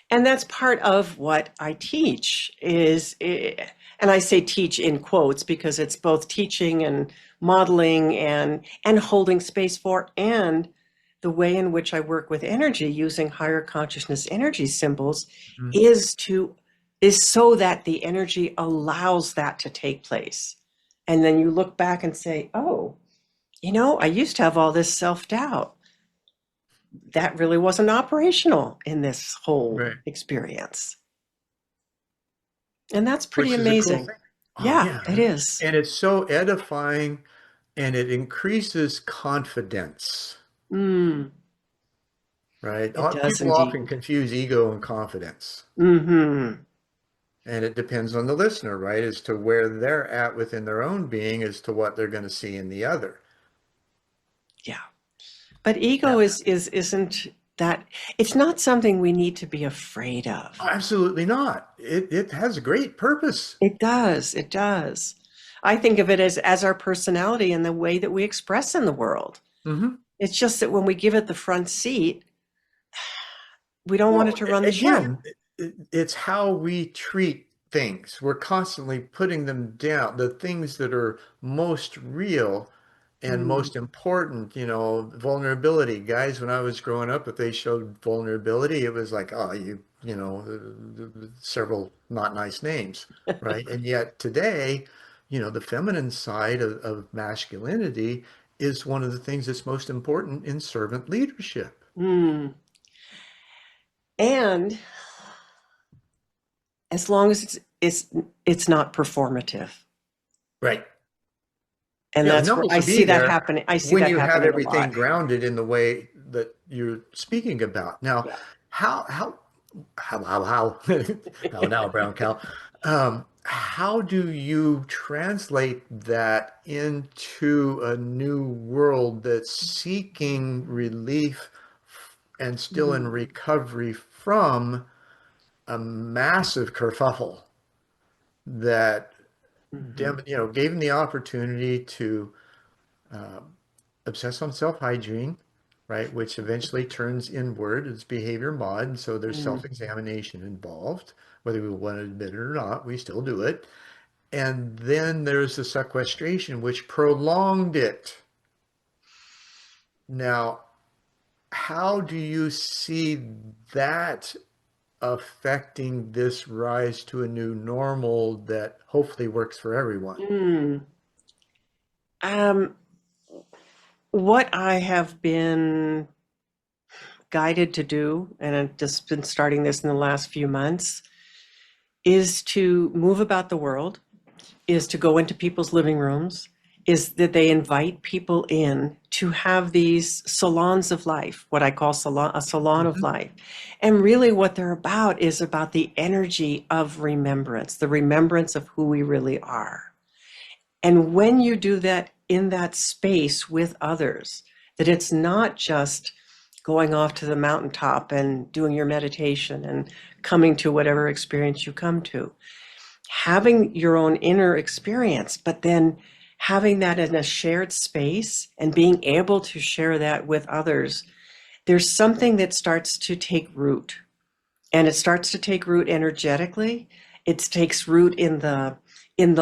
And that's part of what I teach and I say teach in quotes because it's both teaching and modeling and holding space for, and the way in which I work with energy using higher consciousness energy symbols Mhm. is to is so that the energy allows that to take place. And then you look back and say, "Oh, I used to have all this self-doubt. That really wasn't operational in this whole Right. experience." And that's pretty Which is a cool amazing. thing. Oh, Yeah, yeah. it is. And it's so edifying and it increases confidence, Mm, right? it does People often indeed. confuse ego and confidence. Hmm. And it depends on the listener, right? As to where they're at within their own being as to what they're going to see in the other. Yeah. But ego Yeah. isn't that it's not something we need to be afraid of. Absolutely not. It has a great purpose. It does. It does. I think of it as our personality and the way that we express in the world. Hmm. It's just that when we give it the front seat, we don't want it Well, to run the show. again, it's how we treat things. We're constantly putting them down. The things that are most real and Mm. most important, vulnerability. Guys, when I was growing up, if they showed vulnerability, it was like, oh, several not nice names, right? And yet today, the feminine side of masculinity is one of the things that's most important in servant leadership. Mm. And as long as it's not performative. Right. And Yeah, the that's where numbers will be there I see when that you have happening a lot. everything grounded in the way that you're speaking about. Now, Yeah. how how how how now, brown cow? How do you translate that into a new world that's seeking relief and still in Mm. recovery from a massive kerfuffle that Mhm. gave them the opportunity to obsess on self-hygiene, right, which eventually turns inward as behavior mod. And so there's Mm. self-examination involved. Whether we want to admit it or not, we still do it. And then there's the sequestration, which prolonged it. Now, how do you see that affecting this rise to a new normal that hopefully works for everyone? Mm. Um, what I have been guided to do, and I've just been starting this in the last few months, is to move about the world, is to go into people's living rooms, is that they invite people in to have these salons of life, what I call a salon of Mhm. life. And really what they're about is about the energy of remembrance, the remembrance of who we really are. And when you do that in that space with others, that it's not just going off to the mountaintop and doing your meditation and coming to whatever experience you come to, having your own inner experience, but then having that in a shared space and being able to share that with others, there's something that starts to take root. And it starts to take root energetically. It takes root in the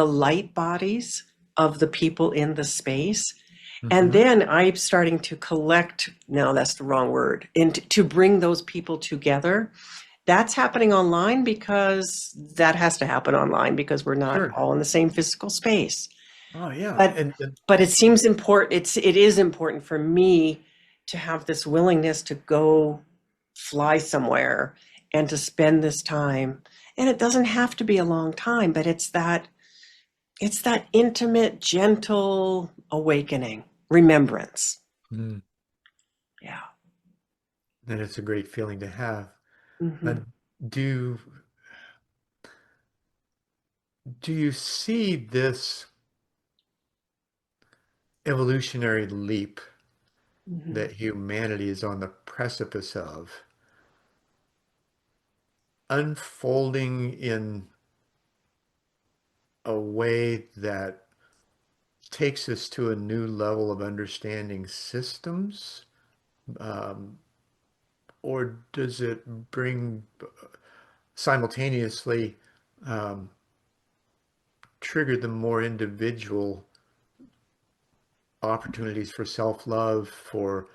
light bodies of the people in the space. And Mhm. then I'm starting to collect, no, that's the wrong word, and to bring those people together. That's happening online because that has to happen online because we're not Sure. all in the same physical space. Oh, yeah. But but it seems important, it is important for me to have this willingness to go fly somewhere and to spend this time. And it doesn't have to be a long time, but it's that intimate, gentle awakening, remembrance. Mm. Yeah. And it's a great feeling to have. Uh, Hmm. do do you see this evolutionary leap Hmm. that humanity is on the precipice of unfolding in a way that takes us to a new level of understanding systems? Um, or does it bring simultaneously um, trigger the more individual opportunities for self-love, for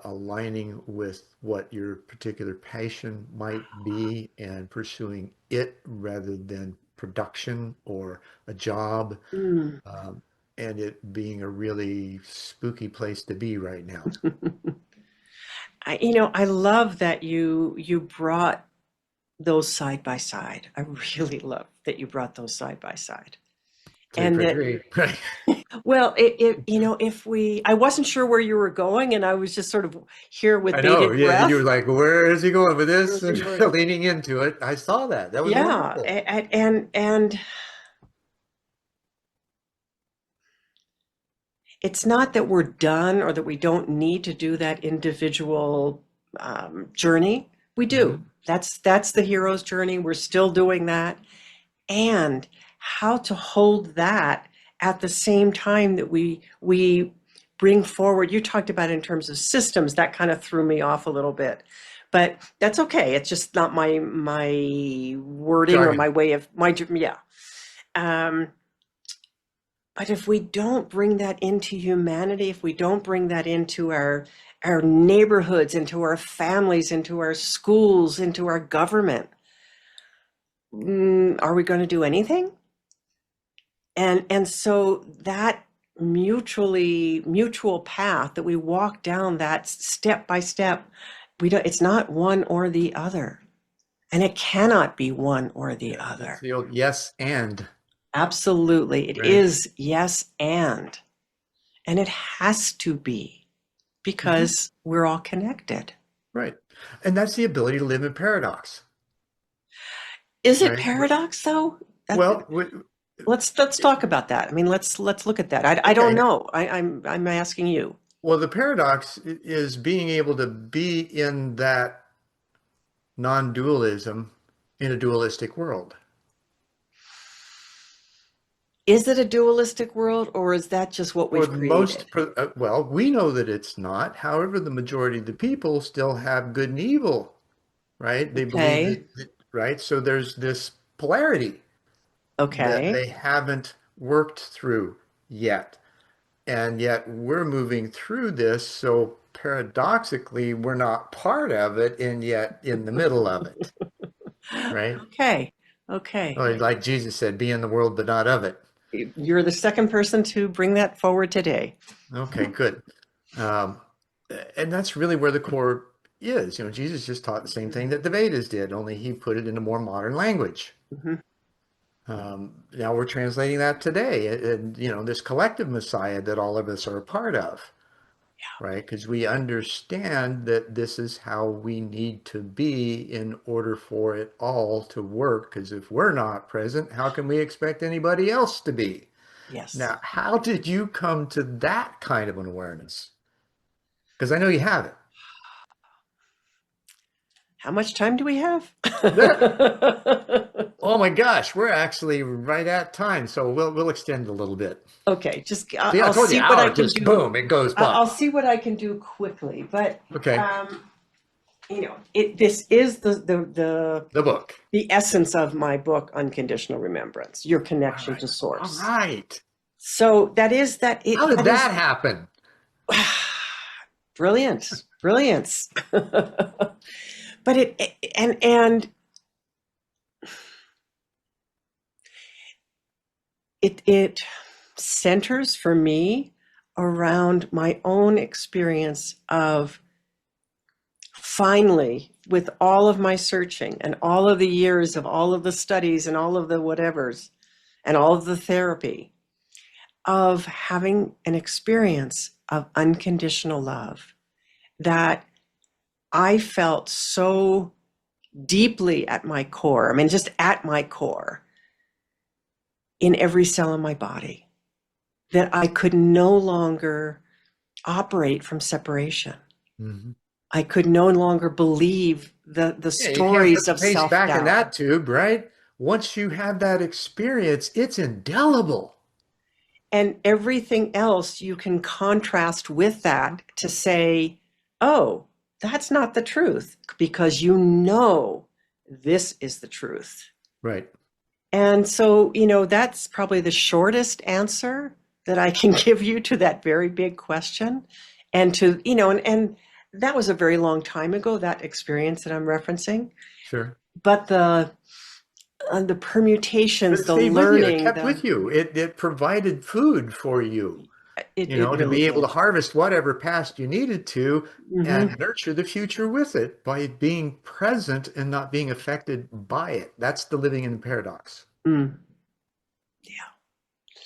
aligning with what your particular passion might be and pursuing it rather than production or a job, Mm. um, and it being a really spooky place to be right now. I love that you brought those side by side. I really love that you brought those side by side. Three And for that, three. Right. well, if we, I wasn't sure where you were going, and I was just sort of here with I know. bated Yeah. You were breath. like, where is he going with Where this? is he And going? leaning into it. I saw that. That was Yeah, wonderful. and it's not that we're done or that we don't need to do that individual journey. We do. Hmm. That's the hero's journey. We're still doing that. And how to hold that at the same time that we bring forward. You talked about in terms of systems, that kind of threw me off a little bit. But that's okay. It's just not my wording or Jargon. my way of my yeah. Um, but if we don't bring that into humanity, if we don't bring that into our neighborhoods, into our families, into our schools, into our government, are we going to do anything? And so that mutual path that we walk down, that step by step, we don't, it's not one or the other. And it cannot be one or the Yeah, it's other. the old yes and, Absolutely. It right? is yes and it has to be Hmm. because we're all connected. Right. And that's the ability to live in paradox, Is it right? paradox though? That, Well, let's talk about that. I mean, let's look at that. I don't okay. know. I'm asking you. Well, the paradox is being able to be in that non-dualism in a dualistic world. Is it a dualistic world or is that just what For we've the created? well, we know that it's not. However, the majority of the people still have good and evil, right? They believe Okay. that, right? So there's this polarity that Okay. they haven't worked through yet. And yet we're moving through this. So paradoxically, we're not part of it and yet in the middle of it, right? Okay. Okay. Or like Jesus said, be in the world, but not of it. You're the second person to bring that forward today. Okay, good. Um, and that's really where the core. is. Jesus just taught the same thing that the Vedas did, only he put it in a more modern language. Hmm. Now we're translating that today, and this collective Messiah that all of us are a part of, right? Because we understand that this is how we need to be in order for it all to work. Because if we're not present, how can we expect anybody else to be? Yes. Now, how did you come to that kind of an awareness? Because I know you have it. How much time do we have? Oh my gosh, we're actually right at time, so we'll extend a little bit. Okay, just See, I I'll told you, see what I hour can just do. boom, it goes I'll by. see what I can do quickly, but Okay, this is the the book. the essence of my book, Unconditional Remembrance, your All connection right, to all Source. right. So that is that How it did that is that happen? brilliance, brilliance. But and it centers for me around my own experience of finally, with all of my searching and all of the years of all of the studies and all of the whatevers and all of the therapy, of having an experience of unconditional love that I felt so deeply at my core. I mean, just at my core, in every cell in my body, that I could no longer operate from separation. Mhm. I could no longer believe the Yeah, you can't put stories the of paste back in self-doubt. that tube, right? Once you have that experience, it's indelible. And everything else you can contrast with that to say, oh, that's not the truth, because this is the truth. Right. And so, that's probably the shortest answer that I can give you to that very big question. And and that was a very long time ago, that experience that I'm referencing. Sure. But the But permutations, it the stayed with you. It learning, kept with you. It provided food for you, it to really be able to did. harvest whatever past you needed to Hmm. and nurture the future with it by being present and not being affected by it. That's the living in the paradox, Mm. Yeah.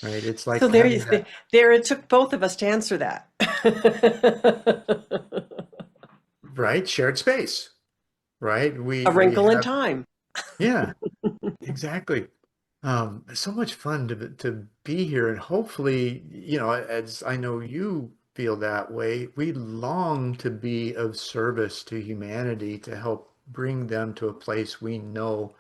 right? It's So like having that, there it took both of us to answer that. right? Shared space, right? A We wrinkle in have, time. yeah, exactly. So much fun to be here, and hopefully, as I know you feel that way, we long to be of service to humanity to help bring them to a place we know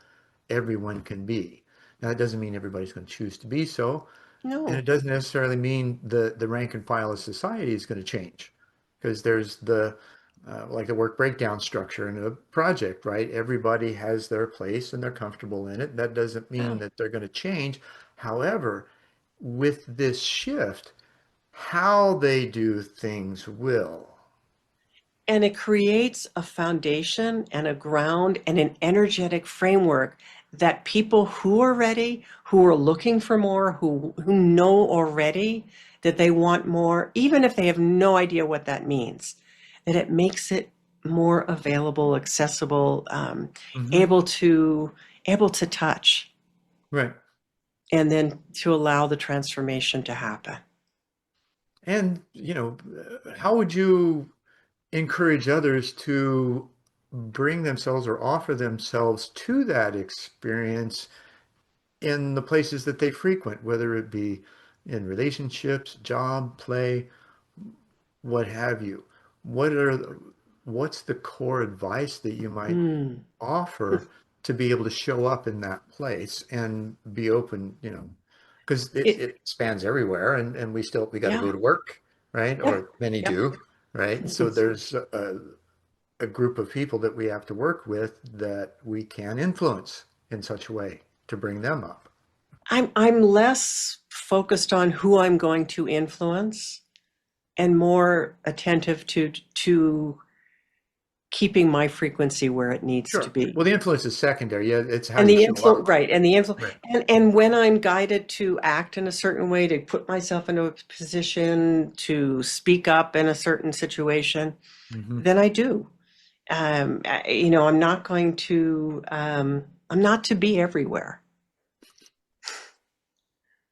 everyone can be. Now, that doesn't mean everybody's going to choose to be so, and it No. doesn't necessarily mean the rank and file of society is going to change, because there's the like the work breakdown structure in a project, right? Everybody has their place and they're comfortable in it. That doesn't Yeah. mean that they're going to change. However, with this shift, how they do things will. And it creates a foundation and a ground and an energetic framework that people who are ready, who are looking for more, who know already that they want more, even if they have no idea what that means, that it makes it more available, accessible, Hmm. able to touch, Right. and then to allow the transformation to happen. And, how would you encourage others to bring themselves or offer themselves to that experience in the places that they frequent, whether it be in relationships, job, play, what have you? What are what's the core advice that you might Mm. offer to be able to show up in that place and be open, because it, It, it spans everywhere, and we got to yeah, go to work, right? yep, Or many yep. do, right? So there's a group of people that we have to work with that we can influence in such a way to bring them up. I'm less focused on who I'm going to influence and more attentive to keeping my frequency where it needs to Sure. be. Well, the influence is secondary. Yeah, it's how And you the show influence, up. right, and the influence, Right. and when I'm guided to act in a certain way, to put myself into a position to speak up in a certain situation, Hmm. then I do. You know, I'm not going to, I'm not to be everywhere.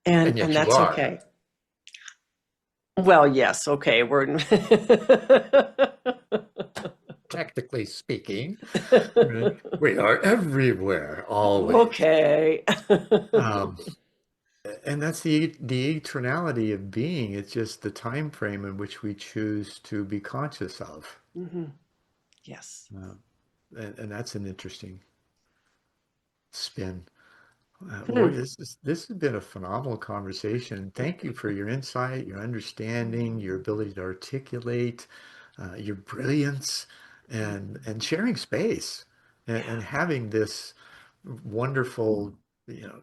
And yet And you that's are. okay. Well, yes, okay, we're Technically speaking, right? We are everywhere, always. okay. Um, and that's the eternality of being. It's just the time frame in which we choose to be conscious of. Hmm. Yes. Uh, and that's an interesting spin. Hmm. Lori, this has been a phenomenal conversation. Thank you for your insight, your understanding, your ability to articulate, your brilliance, and sharing space and Yeah. having this wonderful,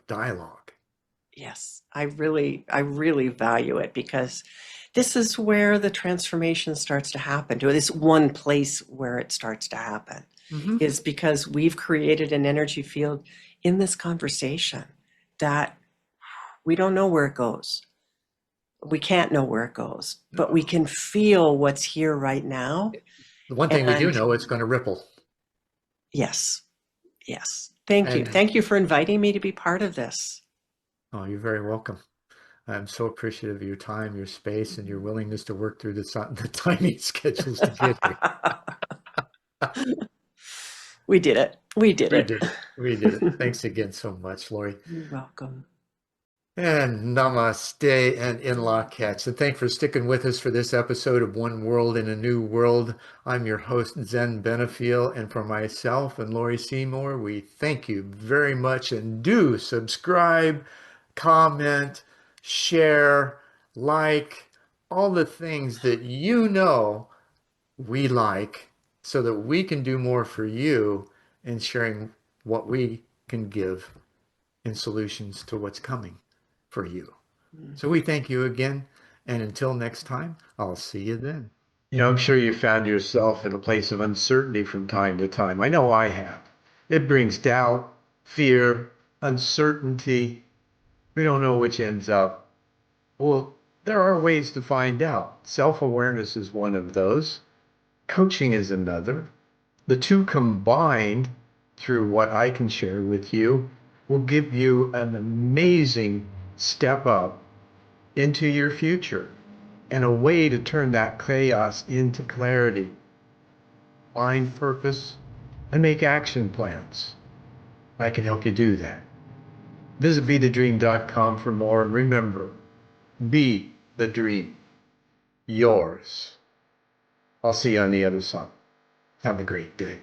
dialogue. Yes. I really value it because this is where the transformation starts to happen. To this one place where it starts to happen Hmm. is because we've created an energy field in this conversation that we don't know where it goes. We can't know where it goes, but we No. can feel what's here right now. The one thing we do And know, it's going to ripple. yes, yes. Thank you. And Thank you for inviting me to be part of this. oh, you're very welcome. I'm so appreciative of your time, your space, and your willingness to work through the timing schedules to get here. We did it. We did We it. did it. We did it. Thanks again so much, Lori. You're welcome. And namaste and in-law catch. And thanks for sticking with us for this episode of One World in a New World. I'm your host, Zen Benefiel. And for myself and Laurie Seymour, we thank you very much. And do subscribe, comment, share, like, all the things that you know we like so that we can do more for you in sharing what we can give in solutions to what's coming for you. So we thank you again. And until next time, I'll see you then. I'm sure you found yourself in a place of uncertainty from time to time. I know I have. It brings doubt, fear, uncertainty. We don't know which ends up. Well, there are ways to find out. Self-awareness is one of those. Coaching is another. The two combined through what I can share with you will give you an amazing step up into your future and a way to turn that chaos into clarity, find purpose, and make action plans. I can help you do that. Visit BeTheDream.com for more. And remember, be the dream. Yours. I'll see you on the other side. Have a great day.